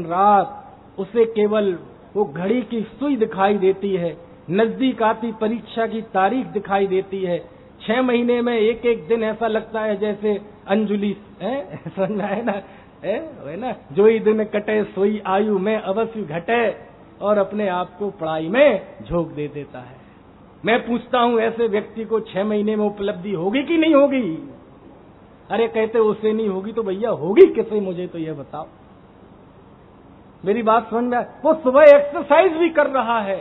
रात उसे केवल वो घड़ी की सुई दिखाई देती है, नजदीक आती परीक्षा की तारीख दिखाई देती है। 6 महीने में एक एक दिन ऐसा लगता है जैसे अंजुली है, समझ में आए ना? है ना, जो ही दिन कटे सोई आयु में अवश्य घटे, और अपने आप को पढ़ाई में झोंक दे देता है। मैं पूछता हूं ऐसे व्यक्ति को 6 महीने में उपलब्धि होगी कि नहीं होगी? अरे कहते उसे नहीं होगी तो भैया होगी किसे, मुझे तो यह बताओ। मेरी बात समझ में? वो सुबह एक्सरसाइज भी कर रहा है,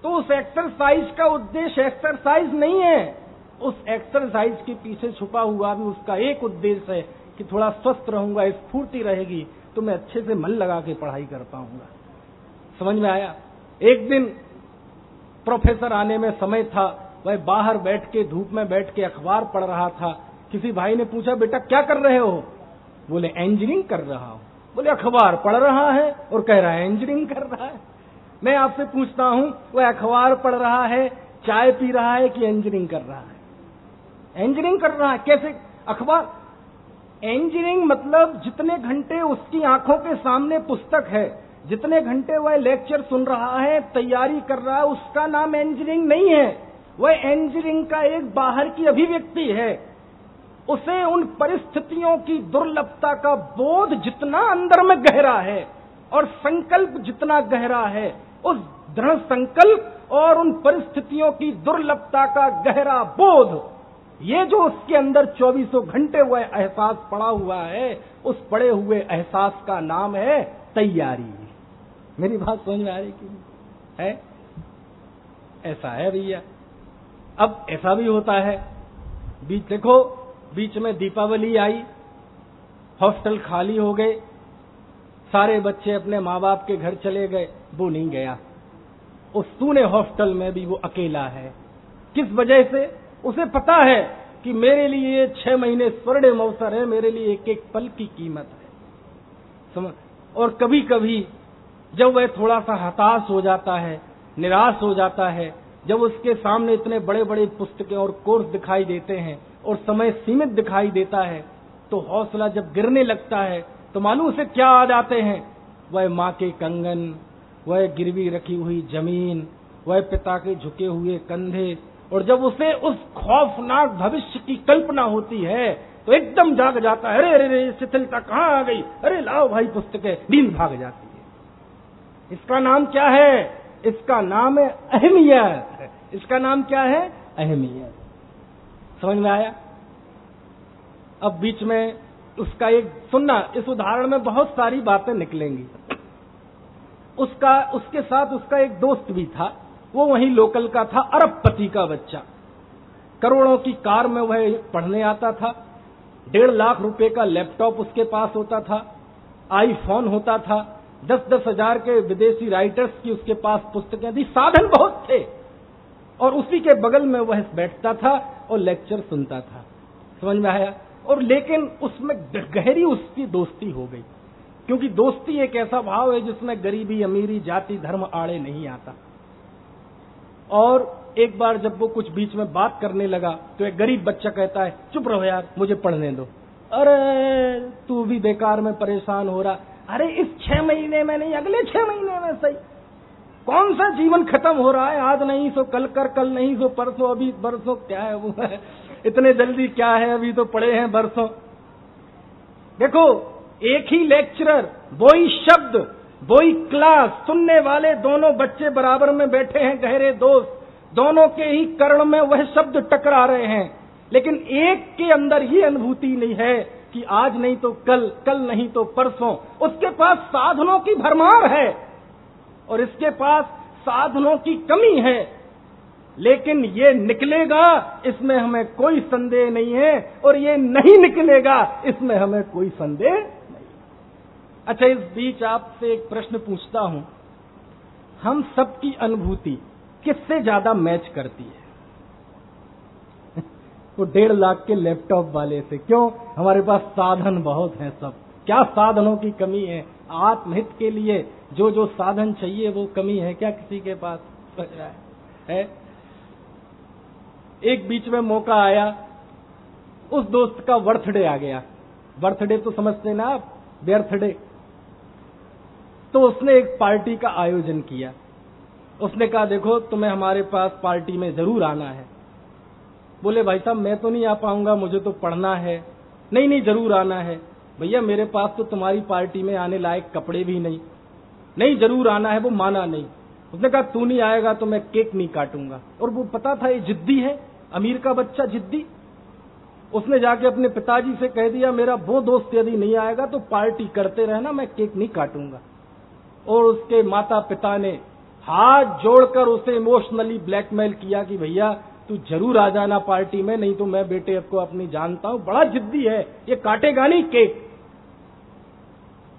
तो उस एक्सरसाइज का उद्देश्य एक्सरसाइज नहीं है। उस एक्सरसाइज के पीछे छुपा हुआ भी उसका एक उद्देश्य है कि थोड़ा स्वस्थ रहूंगा, स्फूर्ति रहेगी तो मैं अच्छे से मन लगा के पढ़ाई कर पाऊंगा। समझ में आया? एक दिन प्रोफेसर आने में समय था, वह बाहर बैठ के धूप में बैठ के अखबार पढ़ रहा था। किसी भाई ने पूछा बेटा क्या कर रहे हो? बोले इंजीनियरिंग कर रहा हूं। बोले अखबार पढ़ रहा है और कह रहा है इंजीनियरिंग कर रहा है। मैं आपसे पूछता हूं, वह अखबार पढ़ रहा है, चाय पी रहा है कि इंजीनियरिंग कर रहा है? इंजीनियरिंग कर रहा है। कैसे? अखबार। इंजीनियरिंग मतलब जितने घंटे उसकी आंखों के सामने पुस्तक है, जितने घंटे वह लेक्चर सुन रहा है, तैयारी कर रहा है, उसका नाम इंजीनियरिंग नहीं है। वह इंजीनियरिंग का एक बाहर की अभिव्यक्ति है। उसे उन परिस्थितियों की दुर्लभता का बोध जितना अंदर में गहरा है और संकल्प जितना गहरा है, उस दृढ़ संकल्प और उन परिस्थितियों की दुर्लभता का गहरा बोध, ये जो उसके अंदर 24 घंटे वह एहसास पड़ा हुआ है, उस पड़े हुए एहसास का नाम है तैयारी। मेरी बात समझ में आ रही कि है? ऐसा है भैया। अब ऐसा भी होता है, देखो बीच में दीपावली आई, हॉस्टल खाली हो गए, सारे बच्चे अपने माँ बाप के घर चले गए, वो नहीं गया। उस सूने हॉस्टल में भी वो अकेला है। किस वजह से? उसे पता है कि मेरे लिए 6 महीने स्वर्णिम अवसर है, मेरे लिए एक एक पल की कीमत है। और कभी कभी जब वह थोड़ा सा हताश हो जाता है, निराश हो जाता है, जब उसके सामने इतने बड़े बड़े पुस्तकें और कोर्स दिखाई देते हैं और समय सीमित दिखाई देता है, तो हौसला जब गिरने लगता है तो मालूम उसे क्या आ जाते हैं? वह माँ के कंगन, वह गिरवी रखी हुई जमीन, वह पिता के झुके हुए कंधे, और जब उसे उस खौफनाक भविष्य की कल्पना होती है तो एकदम जाग जाता है। अरे अरे अरे, शिथिलता कहाँ आ गई? अरे लाओ भाई पुस्तकें, नींद भाग जाती है। इसका नाम क्या है? इसका नाम है अहमियत। इसका नाम क्या है? अहमियत। समझ में आया? अब बीच में उसका एक सुनना, इस उदाहरण में बहुत सारी बातें निकलेंगी। उसके साथ उसका एक दोस्त भी था, वो वहीं लोकल का था, अरबपति का बच्चा। करोड़ों की कार में वह पढ़ने आता था, 1.5 लाख रुपए का लैपटॉप उसके पास होता था, आईफोन होता था, 10-10 हजार के विदेशी राइटर्स की उसके पास पुस्तकें थी, साधन बहुत थे, और उसी के बगल में वह बैठता था और लेक्चर सुनता था। समझ में आया? और लेकिन उसमें गहरी उसकी दोस्ती हो गई, क्योंकि दोस्ती एक ऐसा भाव है जिसमें गरीबी अमीरी जाति धर्म आड़े नहीं आता। और एक बार जब वो कुछ बीच में बात करने लगा तो एक गरीब बच्चा कहता है, चुप रहो यार, मुझे पढ़ने दो। अरे तू भी बेकार में परेशान हो रहा। अरे इस 6 महीने में नहीं, अगले 6 महीने में सही। कौन सा जीवन खत्म हो रहा है? आज नहीं सो कल कर, कल नहीं सो परसों, अभी बरसों क्या है वो है, इतने जल्दी क्या है, अभी तो पड़े हैं बरसों। देखो, एक ही लेक्चरर, वही शब्द, वही क्लास, सुनने वाले दोनों बच्चे बराबर में बैठे हैं, गहरे दोस्त, दोनों के ही कर्ण में वह शब्द टकरा रहे हैं, लेकिन एक के अंदर ये अनुभूति नहीं है कि आज नहीं तो कल, कल नहीं तो परसों। उसके पास साधनों की भरमार है और इसके पास साधनों की कमी है, लेकिन ये निकलेगा इसमें हमें कोई संदेह नहीं है, और ये नहीं निकलेगा इसमें हमें कोई संदेह नहीं। अच्छा, इस बीच आपसे एक प्रश्न पूछता हूं, हम सबकी अनुभूति किससे ज्यादा मैच करती है? वो 1.5 लाख के लैपटॉप वाले से। क्यों? हमारे पास साधन बहुत हैं। सब क्या साधनों की कमी है? आत्महित के लिए जो जो साधन चाहिए वो कमी है क्या किसी के पास? है? एक बीच में मौका आया, उस दोस्त का बर्थडे आ गया। बर्थडे तो समझते ना आप, बर्थडे। तो उसने एक पार्टी का आयोजन किया। उसने कहा, देखो तुम्हें हमारे पास पार्टी में जरूर आना है। बोले, भाई साहब मैं तो नहीं आ पाऊंगा, मुझे तो पढ़ना है। नहीं नहीं, जरूर आना है। भैया मेरे पास तो तुम्हारी पार्टी में आने लायक कपड़े भी नहीं। नहीं, जरूर आना है। वो माना नहीं। उसने कहा, तू नहीं आएगा तो मैं केक नहीं काटूंगा। और वो पता था ये जिद्दी है, अमीर का बच्चा जिद्दी। उसने जाके अपने पिताजी से कह दिया, मेरा वो दोस्त यदि नहीं आएगा तो पार्टी करते रहना, मैं केक नहीं काटूंगा। और उसके माता पिता ने हाथ जोड़कर उसे इमोशनली ब्लैकमेल किया कि भैया तू जरूर आ जाना पार्टी में, नहीं तो मैं बेटे को अपनी जानता हूं, बड़ा जिद्दी है, ये काटेगा नहीं केक।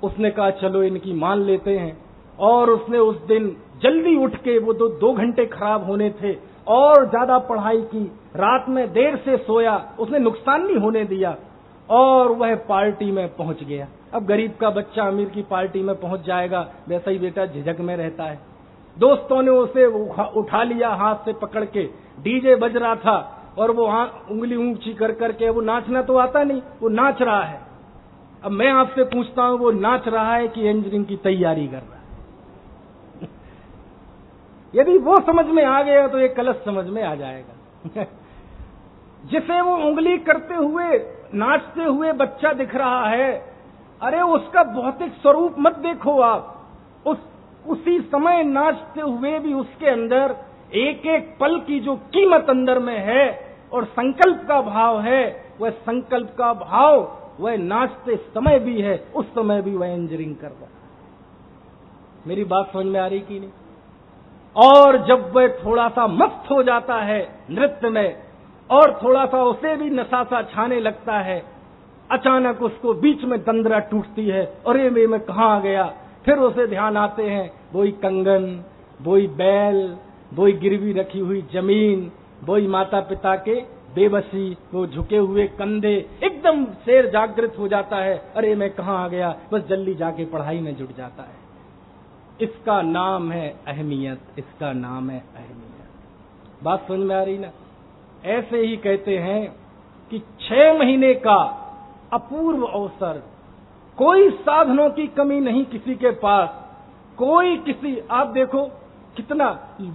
उसने कहा चलो इनकी मान लेते हैं। और उसने उस दिन जल्दी उठ के, वो 2 घंटे खराब होने थे, और ज्यादा पढ़ाई की, रात में देर से सोया, उसने नुकसान नहीं होने दिया, और वह पार्टी में पहुंच गया। अब गरीब का बच्चा अमीर की पार्टी में पहुंच जाएगा, वैसा ही बेटा झिझक में रहता है। दोस्तों ने उसे उठा लिया हाथ से पकड़ के, डीजे बज रहा था और वो उंगली ऊंची कर करके, वो नाचना तो आता नहीं, वो नाच रहा है। अब मैं आपसे पूछता हूं, वो नाच रहा है कि इंजीनियरिंग की तैयारी कर रहा है? यदि वो समझ में आ गया तो ये कलश समझ में आ जाएगा। जिसे वो उंगली करते हुए, नाचते हुए बच्चा दिख रहा है, अरे उसका भौतिक स्वरूप मत देखो आप, उसी समय नाचते हुए भी उसके अंदर एक एक पल की जो कीमत अंदर में है और संकल्प का भाव है, वह संकल्प का भाव वह नाचते समय भी है, उस समय भी वह इंजीनियरिंग कर रहा है। मेरी बात समझ में आ रही कि नहीं? और जब वह थोड़ा सा मस्त हो जाता है नृत्य में और थोड़ा सा उसे भी नशा सा छाने लगता है, अचानक उसको बीच में तंद्रा टूटती है, अरे मैं कहां आ गया। फिर उसे ध्यान आते हैं वही कंगन, वही बैल, वही गिरवी रखी हुई जमीन, वही माता पिता के बेबसी, वो झुके हुए कंधे, एकदम शेर जागृत हो जाता है, अरे मैं कहां आ गया, बस जल्दी जाके पढ़ाई में जुट जाता है। इसका नाम है अहमियत, इसका नाम है अहमियत। बात समझ में आ रही ना? ऐसे ही कहते हैं कि 6 महीने का अपूर्व अवसर, कोई साधनों की कमी नहीं किसी के पास, कोई किसी, आप देखो कितना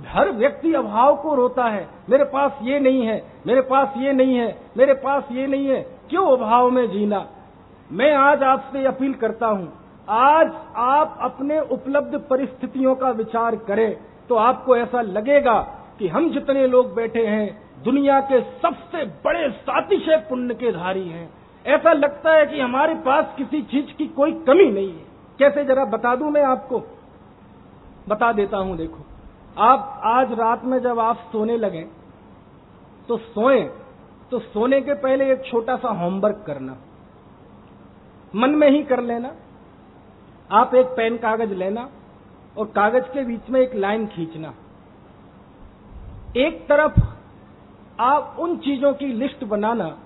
हर व्यक्ति अभाव को रोता है, मेरे पास ये नहीं है, मेरे पास ये नहीं है, मेरे पास ये नहीं है, क्यों अभाव में जीना। मैं आज आपसे अपील करता हूं, आज आप अपने उपलब्ध परिस्थितियों का विचार करें तो आपको ऐसा लगेगा कि हम जितने लोग बैठे हैं दुनिया के सबसे बड़े सातिशय पुण्य के धारी हैं। ऐसा लगता है कि हमारे पास किसी चीज की कोई कमी नहीं है। कैसे, जरा बता दूं, मैं आपको बता देता हूं। देखो, आप आज रात में जब आप सोने लगे तो सोने के पहले एक छोटा सा होमवर्क करना, मन में ही कर लेना। आप एक पेन कागज लेना और कागज के बीच में एक लाइन खींचना। एक तरफ आप उन चीजों की लिस्ट बनाना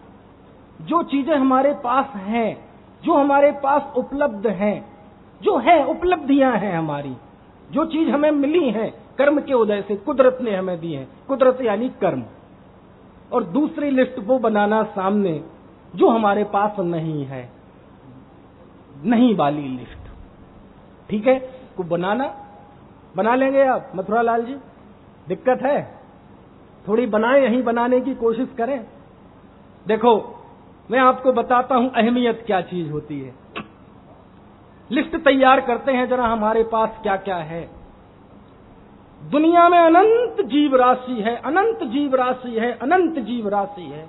जो चीजें हमारे पास हैं, जो हमारे पास उपलब्ध हैं, जो है उपलब्धियां हैं हमारी, जो चीज हमें मिली है कर्म के उदय से, कुदरत ने हमें दी है, कुदरत यानी कर्म। और दूसरी लिस्ट वो बनाना सामने जो हमारे पास नहीं है, नहीं वाली लिस्ट। ठीक है, को बना लेंगे आप मथुरा लाल जी? दिक्कत है? थोड़ी बनाएं, यहीं बनाने की कोशिश करें। देखो, मैं आपको बताता हूं अहमियत क्या चीज होती है। लिस्ट तैयार करते हैं जरा, हमारे पास क्या क्या है। दुनिया में अनंत जीव राशि है, अनंत जीव राशि है, अनंत जीव राशि है।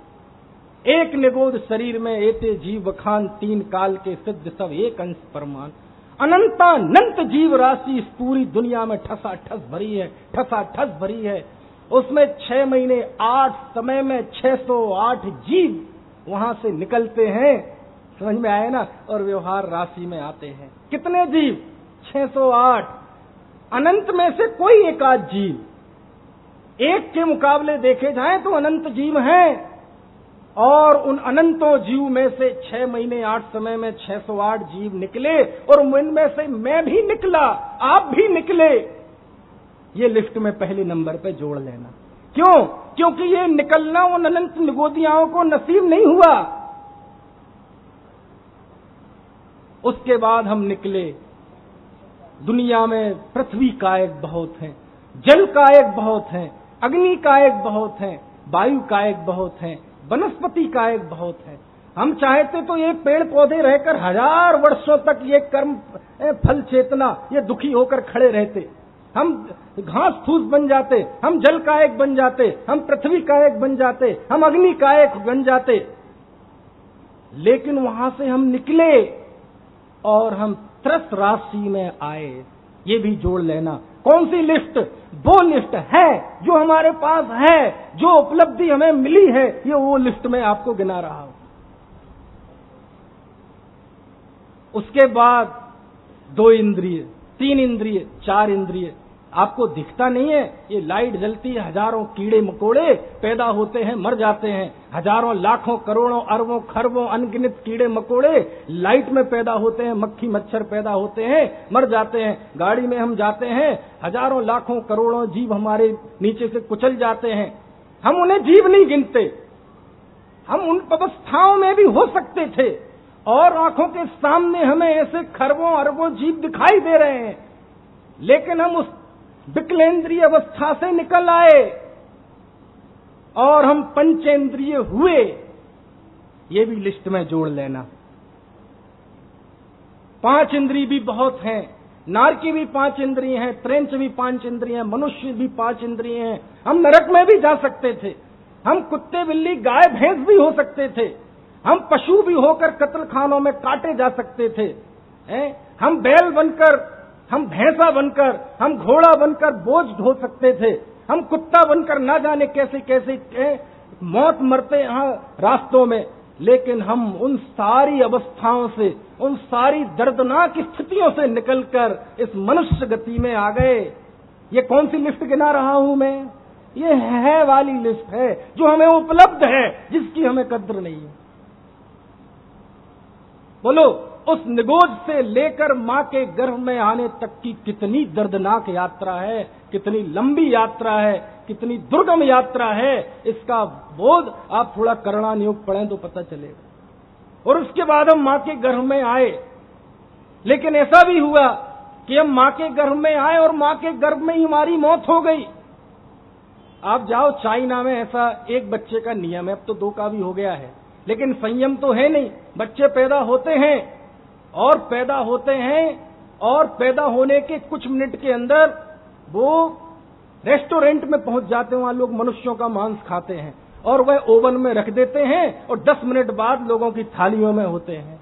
एक निगोद शरीर में एते जीव बखान, 3 काल के सिद्ध सब एक अंश परमान। अनंतानंत जीव राशि इस पूरी दुनिया में ठसाठस भरी है, ठसाठस भरी है। उसमें 6 महीने 8 समय में 608 जीव वहां से निकलते हैं, समझ में आए ना, और व्यवहार राशि में आते हैं। कितने जीव? 608। अनंत में से कोई एक आध जीव, एक के मुकाबले देखे जाएं तो अनंत जीव हैं। और उन अनंतों जीव में से 6 महीने 8 समय में 608 जीव निकले, और उनमें से मैं भी निकला, आप भी निकले। ये लिस्ट में पहले नंबर पे जोड़ लेना। क्यों? क्योंकि ये निकलना उन अनंत निगोदियाओं को नसीब नहीं हुआ। उसके बाद हम निकले। दुनिया में पृथ्वी कायक बहुत हैं, जल कायक बहुत हैं, अग्नि कायक बहुत हैं, वायु कायक बहुत हैं, वनस्पति कायक बहुत है। हम चाहते तो ये पेड़ पौधे रहकर 1000 वर्षों तक ये कर्म फल चेतना, ये दुखी होकर खड़े रहते। हम घास फूस बन जाते, हम जल कायक बन जाते, हम पृथ्वी कायक बन जाते, हम अग्नि कायक बन जाते। लेकिन वहां से हम निकले और हम त्रस राशि में आए। ये भी जोड़ लेना। कौन सी लिस्ट? वो लिस्ट है जो हमारे पास है, जो उपलब्धि हमें मिली है, ये वो लिस्ट में आपको गिना रहा हूं। उसके बाद 2 इंद्रिय, 3 इंद्रिय, 4 इंद्रिय, आपको दिखता नहीं है? ये लाइट जलती है, हजारों कीड़े मकोड़े पैदा होते हैं, मर जाते हैं। हजारों लाखों करोड़ों अरबों खरबों अनगिनत कीड़े मकोड़े लाइट में पैदा होते हैं, मक्खी मच्छर पैदा होते हैं, मर जाते हैं। गाड़ी में हम जाते हैं, हजारों लाखों करोड़ों जीव हमारे नीचे से कुचल जाते हैं। हम उन्हें जीव नहीं गिनते। हम उन अवस्थाओं में भी हो सकते थे और आंखों के सामने हमें ऐसे खरबों अरबों जीव दिखाई दे रहे हैं, लेकिन हम उस विकलेंद्रिय अवस्था से निकल आए और हम पंचेंद्रिय हुए। ये भी लिस्ट में जोड़ लेना। 5 इंद्रिय भी बहुत हैं, नार की भी 5 इंद्रिय हैं, त्रेंच भी 5 इंद्रिय हैं, मनुष्य भी 5 इंद्रिय हैं। हम नरक में भी जा सकते थे, हम कुत्ते बिल्ली गाय भैंस भी हो सकते थे, हम पशु भी होकर कत्लखानों में काटे जा सकते थे, हम बैल बनकर, हम भैंसा बनकर, हम घोड़ा बनकर बोझ ढो सकते थे, हम कुत्ता बनकर ना जाने कैसे कैसे मौत मरते यहाँ रास्तों में। लेकिन हम उन सारी अवस्थाओं से, उन सारी दर्दनाक स्थितियों से निकलकर इस मनुष्य गति में आ गए। ये कौन सी लिफ्ट गिना रहा हूं मैं? ये है वाली लिफ्ट है जो हमें उपलब्ध है, जिसकी हमें कद्र नहीं है। बोलो, उस निगोज से लेकर मां के गर्भ में आने तक की कितनी दर्दनाक यात्रा है, कितनी लंबी यात्रा है, कितनी दुर्गम यात्रा है, इसका बोध आप थोड़ा करुणानियोग पढ़ें तो पता चलेगा। और उसके बाद हम मां के गर्भ में आए, लेकिन ऐसा भी हुआ कि हम मां के गर्भ में आए और मां के गर्भ में ही हमारी मौत हो गई। आप जाओ चाइना में, ऐसा एक बच्चे का नियम है, अब तो 2 का भी हो गया है, लेकिन संयम तो है नहीं। बच्चे पैदा होते हैं और पैदा होने के कुछ मिनट के अंदर वो रेस्टोरेंट में पहुंच जाते हैं, वहां लोग मनुष्यों का मांस खाते हैं और वह ओवन में रख देते हैं और 10 मिनट बाद लोगों की थालियों में होते हैं।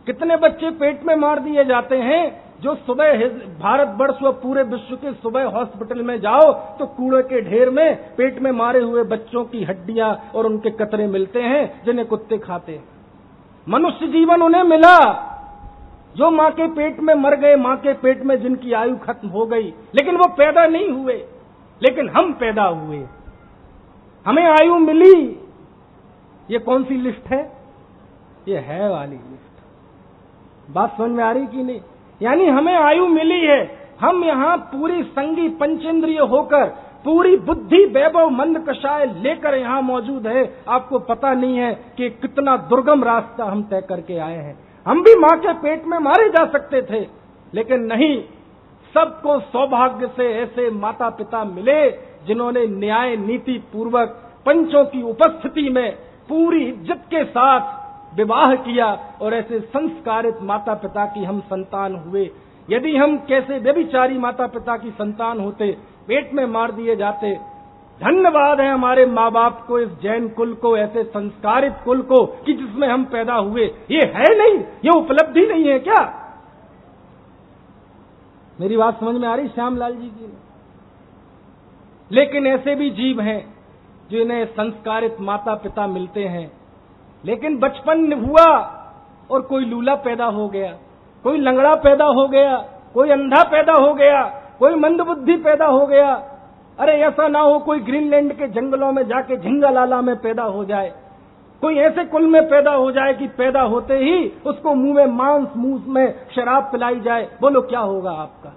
कितने बच्चे पेट में मार दिए जाते हैं, जो सुबह भारतवर्ष व पूरे विश्व के सुबह हॉस्पिटल में जाओ तो कूड़े के ढेर में पेट में मारे हुए बच्चों की हड्डियां और उनके कतरे मिलते हैं, जिन्हें कुत्ते खाते हैं। मनुष्य जीवन उन्हें मिला जो मां के पेट में मर गए, मां के पेट में जिनकी आयु खत्म हो गई, लेकिन वो पैदा नहीं हुए, लेकिन हम पैदा हुए, हमें आयु मिली। ये कौन सी लिस्ट है? ये है वाली लिस्ट। बात समझ में आ रही कि नहीं? यानी हमें आयु मिली है, हम यहां पूरी संगी पंचेंद्रिय होकर, पूरी बुद्धि वैभव मंद कषाय लेकर यहां मौजूद है। आपको पता नहीं है कि कितना दुर्गम रास्ता हम तय करके आए हैं। हम भी मां के पेट में मारे जा सकते थे, लेकिन नहीं, सबको सौभाग्य से ऐसे माता पिता मिले जिन्होंने न्याय नीति पूर्वक पंचों की उपस्थिति में पूरी इज्जत के साथ विवाह किया और ऐसे संस्कारित माता पिता की हम संतान हुए। यदि हम कैसे व्यभिचारी माता पिता की संतान होते, पेट में मार दिए जाते। धन्यवाद है हमारे माँ बाप को, इस जैन कुल को, ऐसे संस्कारित कुल को कि जिसमें हम पैदा हुए। ये है नहीं, ये उपलब्धि नहीं है क्या? मेरी बात समझ में आ रही श्यामलाल जी की? लेकिन ऐसे भी जीव हैं जिन्हें संस्कारित माता पिता मिलते हैं, लेकिन बचपन हुआ और कोई लूला पैदा हो गया, कोई लंगड़ा पैदा हो गया, कोई अंधा पैदा हो गया, कोई मंदबुद्धि पैदा हो गया। अरे ऐसा ना हो कोई ग्रीनलैंड के जंगलों में जाके झिंगालाला में पैदा हो जाए, कोई ऐसे कुल में पैदा हो जाए कि पैदा होते ही उसको मुंह में मांस, मुंह में शराब पिलाई जाए। बोलो क्या होगा आपका?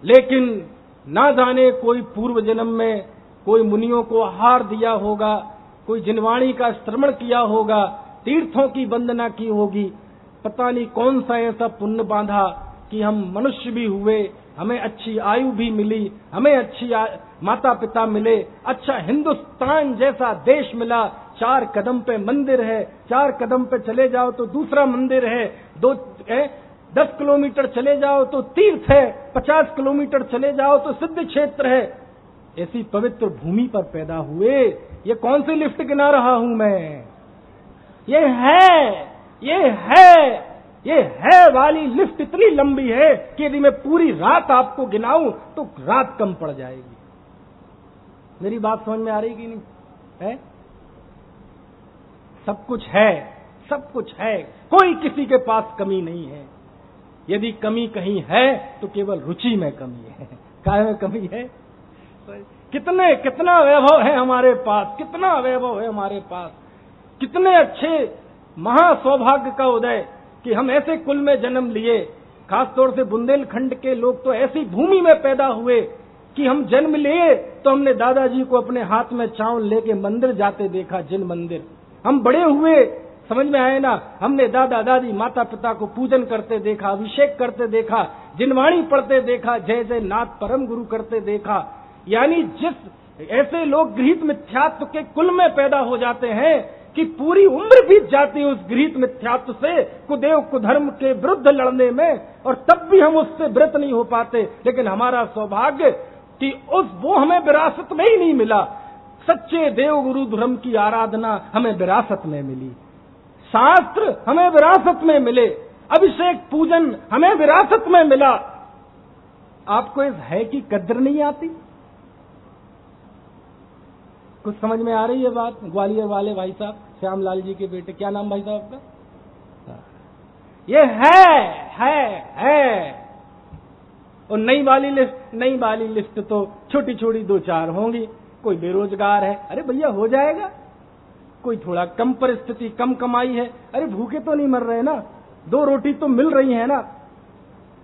लेकिन ना जाने कोई पूर्व जन्म में कोई मुनियों को आहार दिया होगा, कोई जिनवाणी का श्रवण किया होगा, तीर्थों की वंदना की होगी, पता नहीं कौन सा ऐसा पुण्य बांधा कि हम मनुष्य भी हुए, हमें अच्छी आयु भी मिली, हमें अच्छी माता पिता मिले, अच्छा हिंदुस्तान जैसा देश मिला। 4 कदम पे मंदिर है, 4 कदम पे चले जाओ तो दूसरा मंदिर है, 10 किलोमीटर चले जाओ तो तीर्थ है, 50 किलोमीटर चले जाओ तो सिद्ध क्षेत्र है। ऐसी पवित्र भूमि पर पैदा हुए। ये कौन सी लिफ्ट गिना रहा हूं मैं? ये है वाली लिफ्ट इतनी लंबी है कि यदि मैं पूरी रात आपको गिनाऊं तो रात कम पड़ जाएगी। मेरी बात समझ में आ रही कि नहीं है? सब कुछ है, सब कुछ है, कोई किसी के पास कमी नहीं है। यदि कमी कहीं है तो केवल रुचि में कमी है, काय में कमी है? कितना वैभव है हमारे पास, कितना वैभव है हमारे पास, कितने अच्छे महा सौभाग्य का उदय कि हम ऐसे कुल में जन्म लिए। खासतौर से बुंदेलखंड के लोग तो ऐसी भूमि में पैदा हुए कि हम जन्म लिए तो हमने दादाजी को अपने हाथ में चावल लेके मंदिर जाते देखा, जिन मंदिर। हम बड़े हुए, समझ में आए ना, हमने दादा दादी माता पिता को पूजन करते देखा, अभिषेक करते देखा, जिनवाणी पढ़ते देखा, जय जय नाथ परम गुरु करते देखा। यानी जिस ऐसे लोग गृहीत मिथ्यात्व के कुल में पैदा हो जाते हैं कि पूरी उम्र बीत जाती है उस गृहीत मिथ्यात्व से, कुदेव कुधर्म के विरुद्ध लड़ने में, और तब भी हम उससे व्रत नहीं हो पाते। लेकिन हमारा सौभाग्य कि वो हमें विरासत में ही नहीं मिला। सच्चे देव गुरु धर्म की आराधना हमें विरासत में मिली, शास्त्र हमें विरासत में मिले, अभिषेक पूजन हमें विरासत में मिला। आपको इस है की कद्र नहीं आती? कुछ समझ में आ रही है बात? ग्वालियर वाले भाई साहब, श्यामलाल जी के बेटे, क्या नाम भाई साहब आपका? ये है। और नई वाली लिस्ट तो छोटी छोटी 2-4 होंगी। कोई बेरोजगार है, अरे भैया हो जाएगा। कोई थोड़ा कम परिस्थिति, कम कमाई है, अरे भूखे तो नहीं मर रहे ना, 2 रोटी तो मिल रही है ना।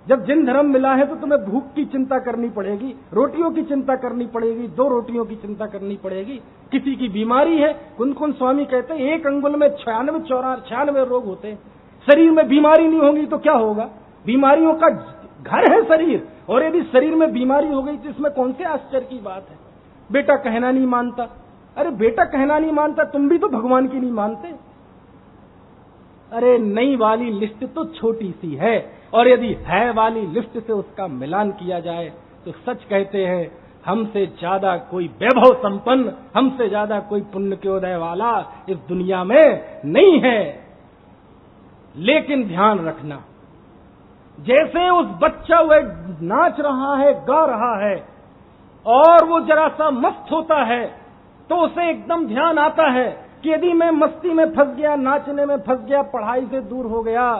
जब जिन धर्म मिला है तो तुम्हें भूख की चिंता करनी पड़ेगी, रोटियों की चिंता करनी पड़ेगी, 2 रोटियों की चिंता करनी पड़ेगी। किसी की बीमारी है, कुन स्वामी कहते हैं 1 अंगुल में 96 रोग होते हैं। शरीर में बीमारी नहीं होगी तो क्या होगा? बीमारियों का घर है शरीर, और यदि शरीर में बीमारी हो गई तो इसमें कौन से आश्चर्य की बात है? बेटा कहना नहीं मानता, अरे बेटा कहना नहीं मानता, तुम भी तो भगवान की नहीं मानते। अरे नई वाली लिस्ट तो छोटी सी है, और यदि है वाली लिस्ट से उसका मिलान किया जाए तो सच कहते हैं हमसे ज्यादा कोई वैभव संपन्न, हमसे ज्यादा कोई पुण्य के उदय वाला इस दुनिया में नहीं है। लेकिन ध्यान रखना, जैसे उस बच्चा वह नाच रहा है, गा रहा है, और वो जरा सा मस्त होता है तो उसे एकदम ध्यान आता है कि यदि मैं मस्ती में फंस गया, नाचने में फंस गया, पढ़ाई से दूर हो गया,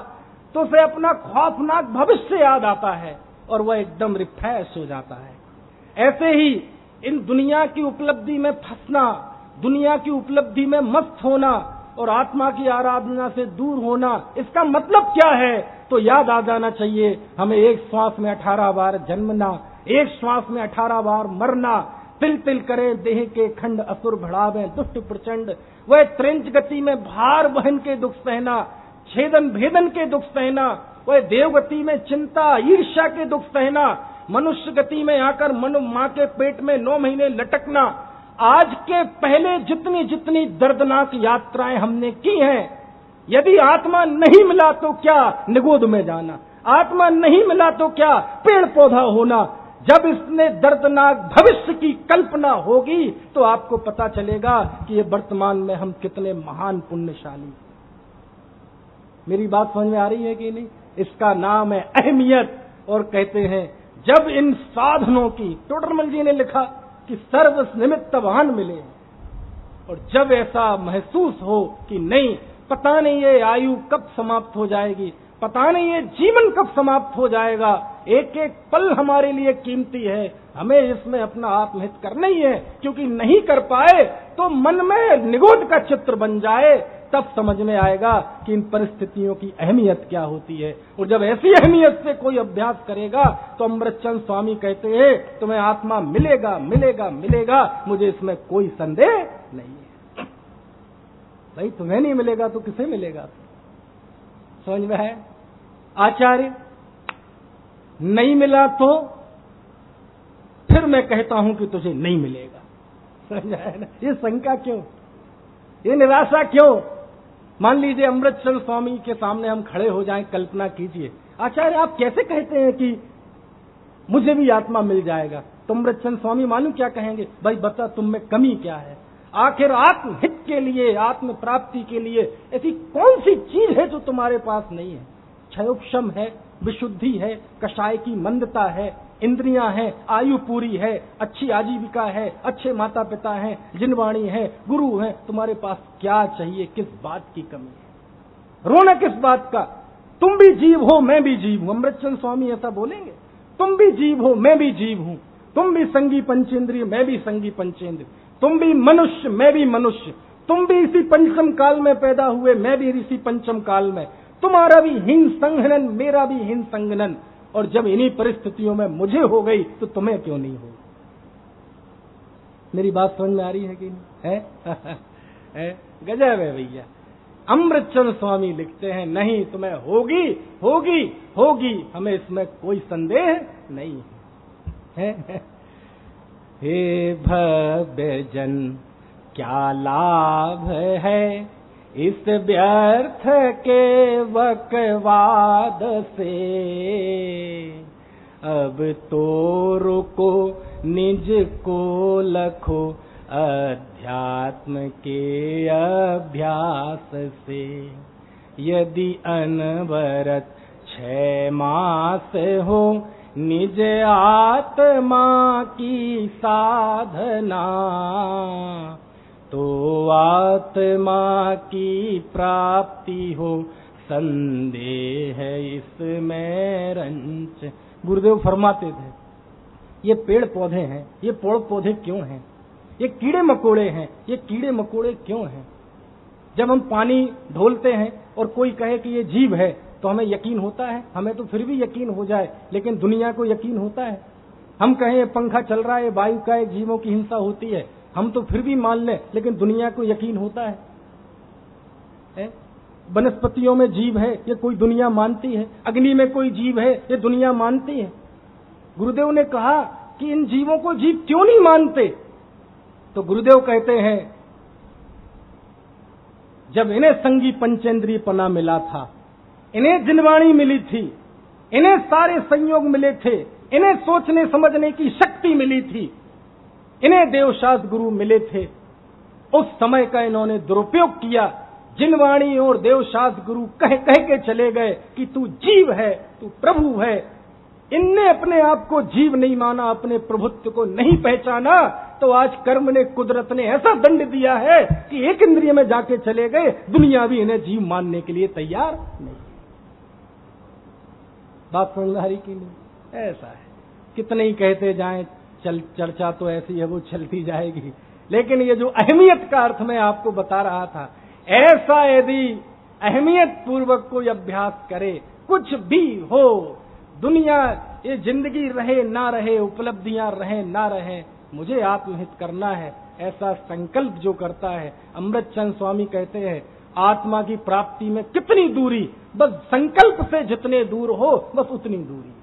तो उसे अपना खौफनाक भविष्य याद आता है और वह एकदम रिफ्रेश हो जाता है। ऐसे ही इन दुनिया की उपलब्धि में फंसना, दुनिया की उपलब्धि में मस्त होना और आत्मा की आराधना से दूर होना, इसका मतलब क्या है? तो याद आ जाना चाहिए हमें एक श्वास में 18 बार जन्मना, एक श्वास में 18 बार मरना, तिल तिल करे देह के खंड, असुर भड़ावे दुष्ट प्रचंड, वह त्रिंच गति में भार बहन के दुख सहना, छेदन भेदन के दुख सहना, वह देव गति में चिंता ईर्ष्या के दुख सहना, मनुष्य गति में आकर मां के पेट में 9 महीने लटकना। आज के पहले जितनी जितनी दर्दनाक यात्राएं हमने की हैं, यदि आत्मा नहीं मिला तो क्या निगोद में जाना, आत्मा नहीं मिला तो क्या पेड़ पौधा होना। जब इसने दर्दनाक भविष्य की कल्पना होगी तो आपको पता चलेगा कि ये वर्तमान में हम कितने महान पुण्यशाली। मेरी बात समझ में आ रही है कि नहीं? इसका नाम है अहमियत। और कहते हैं जब इन साधनों की, टोडरमल जी ने लिखा कि सर्व निमित्तवान मिले, और जब ऐसा महसूस हो कि नहीं, पता नहीं ये आयु कब समाप्त हो जाएगी, पता नहीं ये जीवन कब समाप्त हो जाएगा, एक एक पल हमारे लिए कीमती है, हमें इसमें अपना आत्महित करना ही है, क्योंकि नहीं कर पाए तो मन में निगोद का चित्र बन जाए, तब समझ में आएगा कि इन परिस्थितियों की अहमियत क्या होती है। और जब ऐसी अहमियत से कोई अभ्यास करेगा तो अमृतचंद स्वामी कहते हैं तुम्हें आत्मा मिलेगा मिलेगा मिलेगा, मुझे इसमें कोई संदेह नहीं है। भाई तुम्हें नहीं मिलेगा तो किसे मिलेगा? समझ में है? आचार्य नहीं मिला तो फिर मैं कहता हूं कि तुझे नहीं मिलेगा। समझ आया ना? ये शंका क्यों, ये निराशा क्यों? मान लीजिए अमृतचंद स्वामी के सामने हम खड़े हो जाएं, कल्पना कीजिए, आचार्य आप कैसे कहते हैं कि मुझे भी आत्मा मिल जाएगा? तो अमृतचंद स्वामी मालूम क्या कहेंगे? भाई बता तुम में कमी क्या है? आखिर आत्महित के लिए, आत्म प्राप्ति के लिए ऐसी कौन सी चीज है जो तुम्हारे पास नहीं है? क्षयोक्षम है, विशुद्धि है, कषाय की मंदता है, इंद्रियां हैं, आयु पूरी है, अच्छी आजीविका है, अच्छे माता पिता हैं, जिनवाणी है, गुरु हैं, तुम्हारे पास क्या चाहिए? किस बात की कमी है? रोना किस बात का? तुम भी जीव हो, मैं भी जीव हूं। अमृतचंद स्वामी ऐसा बोलेंगे? तुम भी जीव हो, मैं भी जीव हूं, तुम भी संगी पंचेंद्रिय, मैं भी संगी पंचेंद्रिय, तुम भी मनुष्य, मैं भी मनुष्य, तुम भी इसी पंचम काल में पैदा हुए, मैं भी इसी पंचम काल में, तुम्हारा भी हिंग संघनन, मेरा भी हिंग संघनन, और जब इन्हीं परिस्थितियों में मुझे हो गई तो तुम्हें क्यों नहीं हो? मेरी बात समझ में आ रही है कि नहीं? है? गजब है भैया। अमृतचंद स्वामी लिखते हैं, नहीं तुम्हें होगी होगी होगी, हमें इसमें कोई संदेह नहीं है। हे भव्य जन, क्या लाभ है इस व्यर्थ के वकवाद से, अब तो रुको निज को लखो अध्यात्म के अभ्यास से। यदि अनवरत 6 मास हो निज आत्मा की साधना, तो आत्मा की प्राप्ति हो संदेह इसमें रंच। गुरुदेव फरमाते थे, ये पेड़ पौधे हैं, ये पेड़ पौधे क्यों हैं? ये कीड़े मकोड़े हैं, ये कीड़े मकोड़े क्यों हैं? जब हम पानी ढोलते हैं और कोई कहे कि ये जीव है तो हमें यकीन होता है, हमें तो फिर भी यकीन हो जाए, लेकिन दुनिया को यकीन होता है? हम कहें ये पंखा चल रहा है, वायु का एक जीवों की हिंसा होती है, हम तो फिर भी मान लें, लेकिन दुनिया को यकीन होता है? वनस्पतियों में जीव है, ये कोई दुनिया मानती है? अग्नि में कोई जीव है, ये दुनिया मानती है? गुरुदेव ने कहा कि इन जीवों को जीव क्यों नहीं मानते? तो गुरुदेव कहते हैं, जब इन्हें संगी पंचेंद्रिय पना मिला था, इन्हें जिनवाणी मिली थी, इन्हें सारे संयोग मिले थे, इन्हें सोचने समझने की शक्ति मिली थी, इन्हें देवशास्त्र गुरु मिले थे, उस समय का इन्होंने दुरुपयोग किया। जिनवाणी और देवशास्त्र गुरु कह के चले गए कि तू जीव है, तू प्रभु है। इनने अपने आप को जीव नहीं माना, अपने प्रभुत्व को नहीं पहचाना, तो आज कर्म ने, कुदरत ने ऐसा दंड दिया है कि एक इंद्रिय में जाके चले गए, दुनिया भी इन्हें जीव मानने के लिए तैयार नहीं। बात समझ आ रही कि नहीं? ऐसा है, कितने ही कहते जाएं, चर्चा तो ऐसी है वो चलती जाएगी, लेकिन ये जो अहमियत का अर्थ मैं आपको बता रहा था, ऐसा यदि अहमियत पूर्वक कोई अभ्यास करे, कुछ भी हो, दुनिया ये जिंदगी रहे ना रहे, उपलब्धियां रहे ना रहे, मुझे आत्महित करना है, ऐसा संकल्प जो करता है। अमृतचंद स्वामी कहते हैं, आत्मा की प्राप्ति में कितनी दूरी, बस संकल्प से जितने दूर हो बस उतनी दूरी।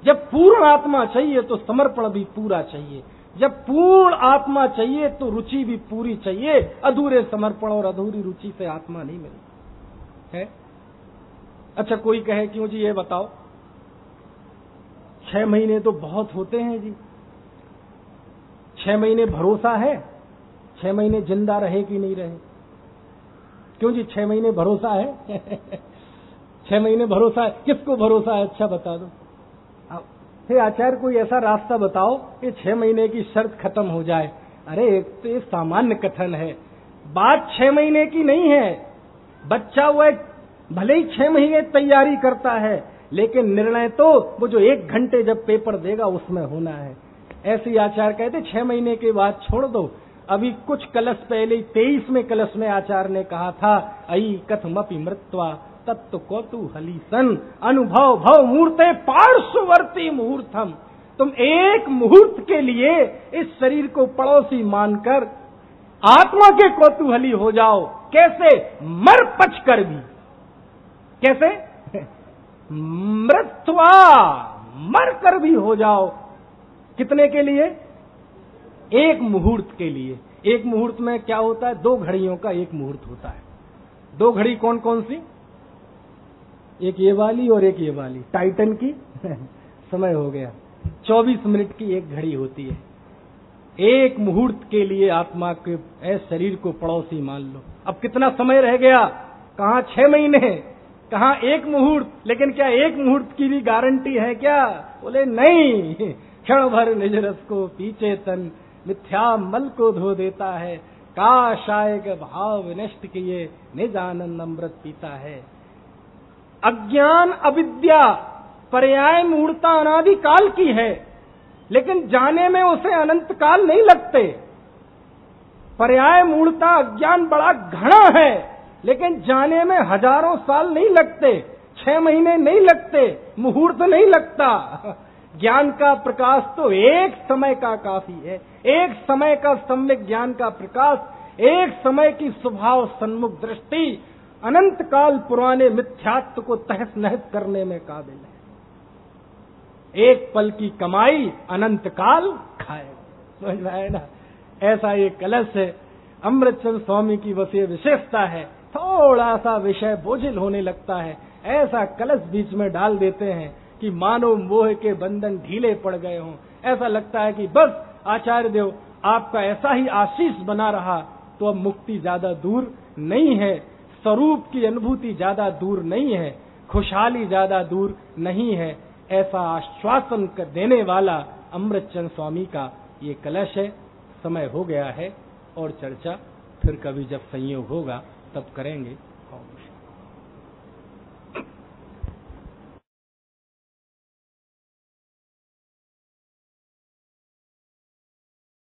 जब पूर्ण आत्मा चाहिए तो समर्पण भी पूरा चाहिए, जब पूर्ण आत्मा चाहिए तो रुचि भी पूरी चाहिए। अधूरे समर्पण और अधूरी रुचि से आत्मा नहीं मिलती है। अच्छा, कोई कहे क्यों जी ये बताओ, 6 महीने तो बहुत होते हैं जी, 6 महीने भरोसा है 6 महीने जिंदा रहे कि नहीं रहे? क्यों जी 6 महीने भरोसा है? 6 महीने भरोसा है, किसको भरोसा है? अच्छा बता दो। हे आचार्य, कोई ऐसा रास्ता बताओ कि 6 महीने की शर्त खत्म हो जाए। अरे एक तो ये सामान्य कथन है, बात 6 महीने की नहीं है। बच्चा हुआ भले ही 6 महीने तैयारी करता है, लेकिन निर्णय तो वो जो 1 घंटे जब पेपर देगा उसमें होना है। ऐसे आचार्य कहते 6 महीने के बाद छोड़ दो। अभी कुछ कलश पहले 23वें कलश में आचार्य ने कहा था, अयि कथमपि मृत्वा तत्व कौतूहली सन अनुभव भव मुहूर्ते पार्श्ववर्ती मुहूर्तम। तुम एक मुहूर्त के लिए इस शरीर को पड़ोसी मानकर आत्मा के कौतूहली हो जाओ। कैसे? मर पच कर भी। कैसे? मृत्वा, मर कर भी हो जाओ। कितने के लिए? एक मुहूर्त के लिए। एक मुहूर्त में क्या होता है? 2 घड़ियों का एक मुहूर्त होता है। 2 घड़ी कौन कौन सी? एक ये वाली और एक ये वाली, टाइटन की समय हो गया। 24 मिनट की एक घड़ी होती है। एक मुहूर्त के लिए आत्मा के शरीर को पड़ोसी मान लो। अब कितना समय रह गया? कहाँ 6 महीने, कहाँ 1 मुहूर्त। लेकिन क्या 1 मुहूर्त की भी गारंटी है क्या? बोले नहीं। क्षण भर निज रस को पीछे तन मिथ्या मल को धो देता है। काश आएगा भाव विनष्ट किए निज आनंद अमृत पीता है। अज्ञान अविद्या पर्याय मूढ़ता अनादि काल की है, लेकिन जाने में उसे अनंत काल नहीं लगते। पर्याय मूढ़ता अज्ञान बड़ा घना है, लेकिन जाने में हजारों साल नहीं लगते, 6 महीने नहीं लगते, मुहूर्त नहीं लगता। ज्ञान का प्रकाश तो एक समय का काफी है, एक समय का सम्यक ज्ञान का प्रकाश, एक समय की स्वभाव सन्मुख दृष्टि अनंत काल पुराने मिथ्यात्व को तहस नहस करने में काबिल है। एक पल की कमाई अनंत काल खाएगा। समझ में आए ना? ऐसा ये कलश है। अमृतचंद स्वामी की बस ये विशेषता है, थोड़ा सा विषय बोझिल होने लगता है, ऐसा कलश बीच में डाल देते हैं कि मानो मोह के बंधन ढीले पड़ गए हों। ऐसा लगता है कि बस आचार्य देव आपका ऐसा ही आशीष बना रहा तो अब मुक्ति ज्यादा दूर नहीं है, स्वरूप की अनुभूति ज्यादा दूर नहीं है, खुशहाली ज्यादा दूर नहीं है। ऐसा आश्वासन देने वाला अमृतचंद स्वामी का ये कलश है। समय हो गया है और चर्चा फिर कभी जब संयोग होगा तब करेंगे।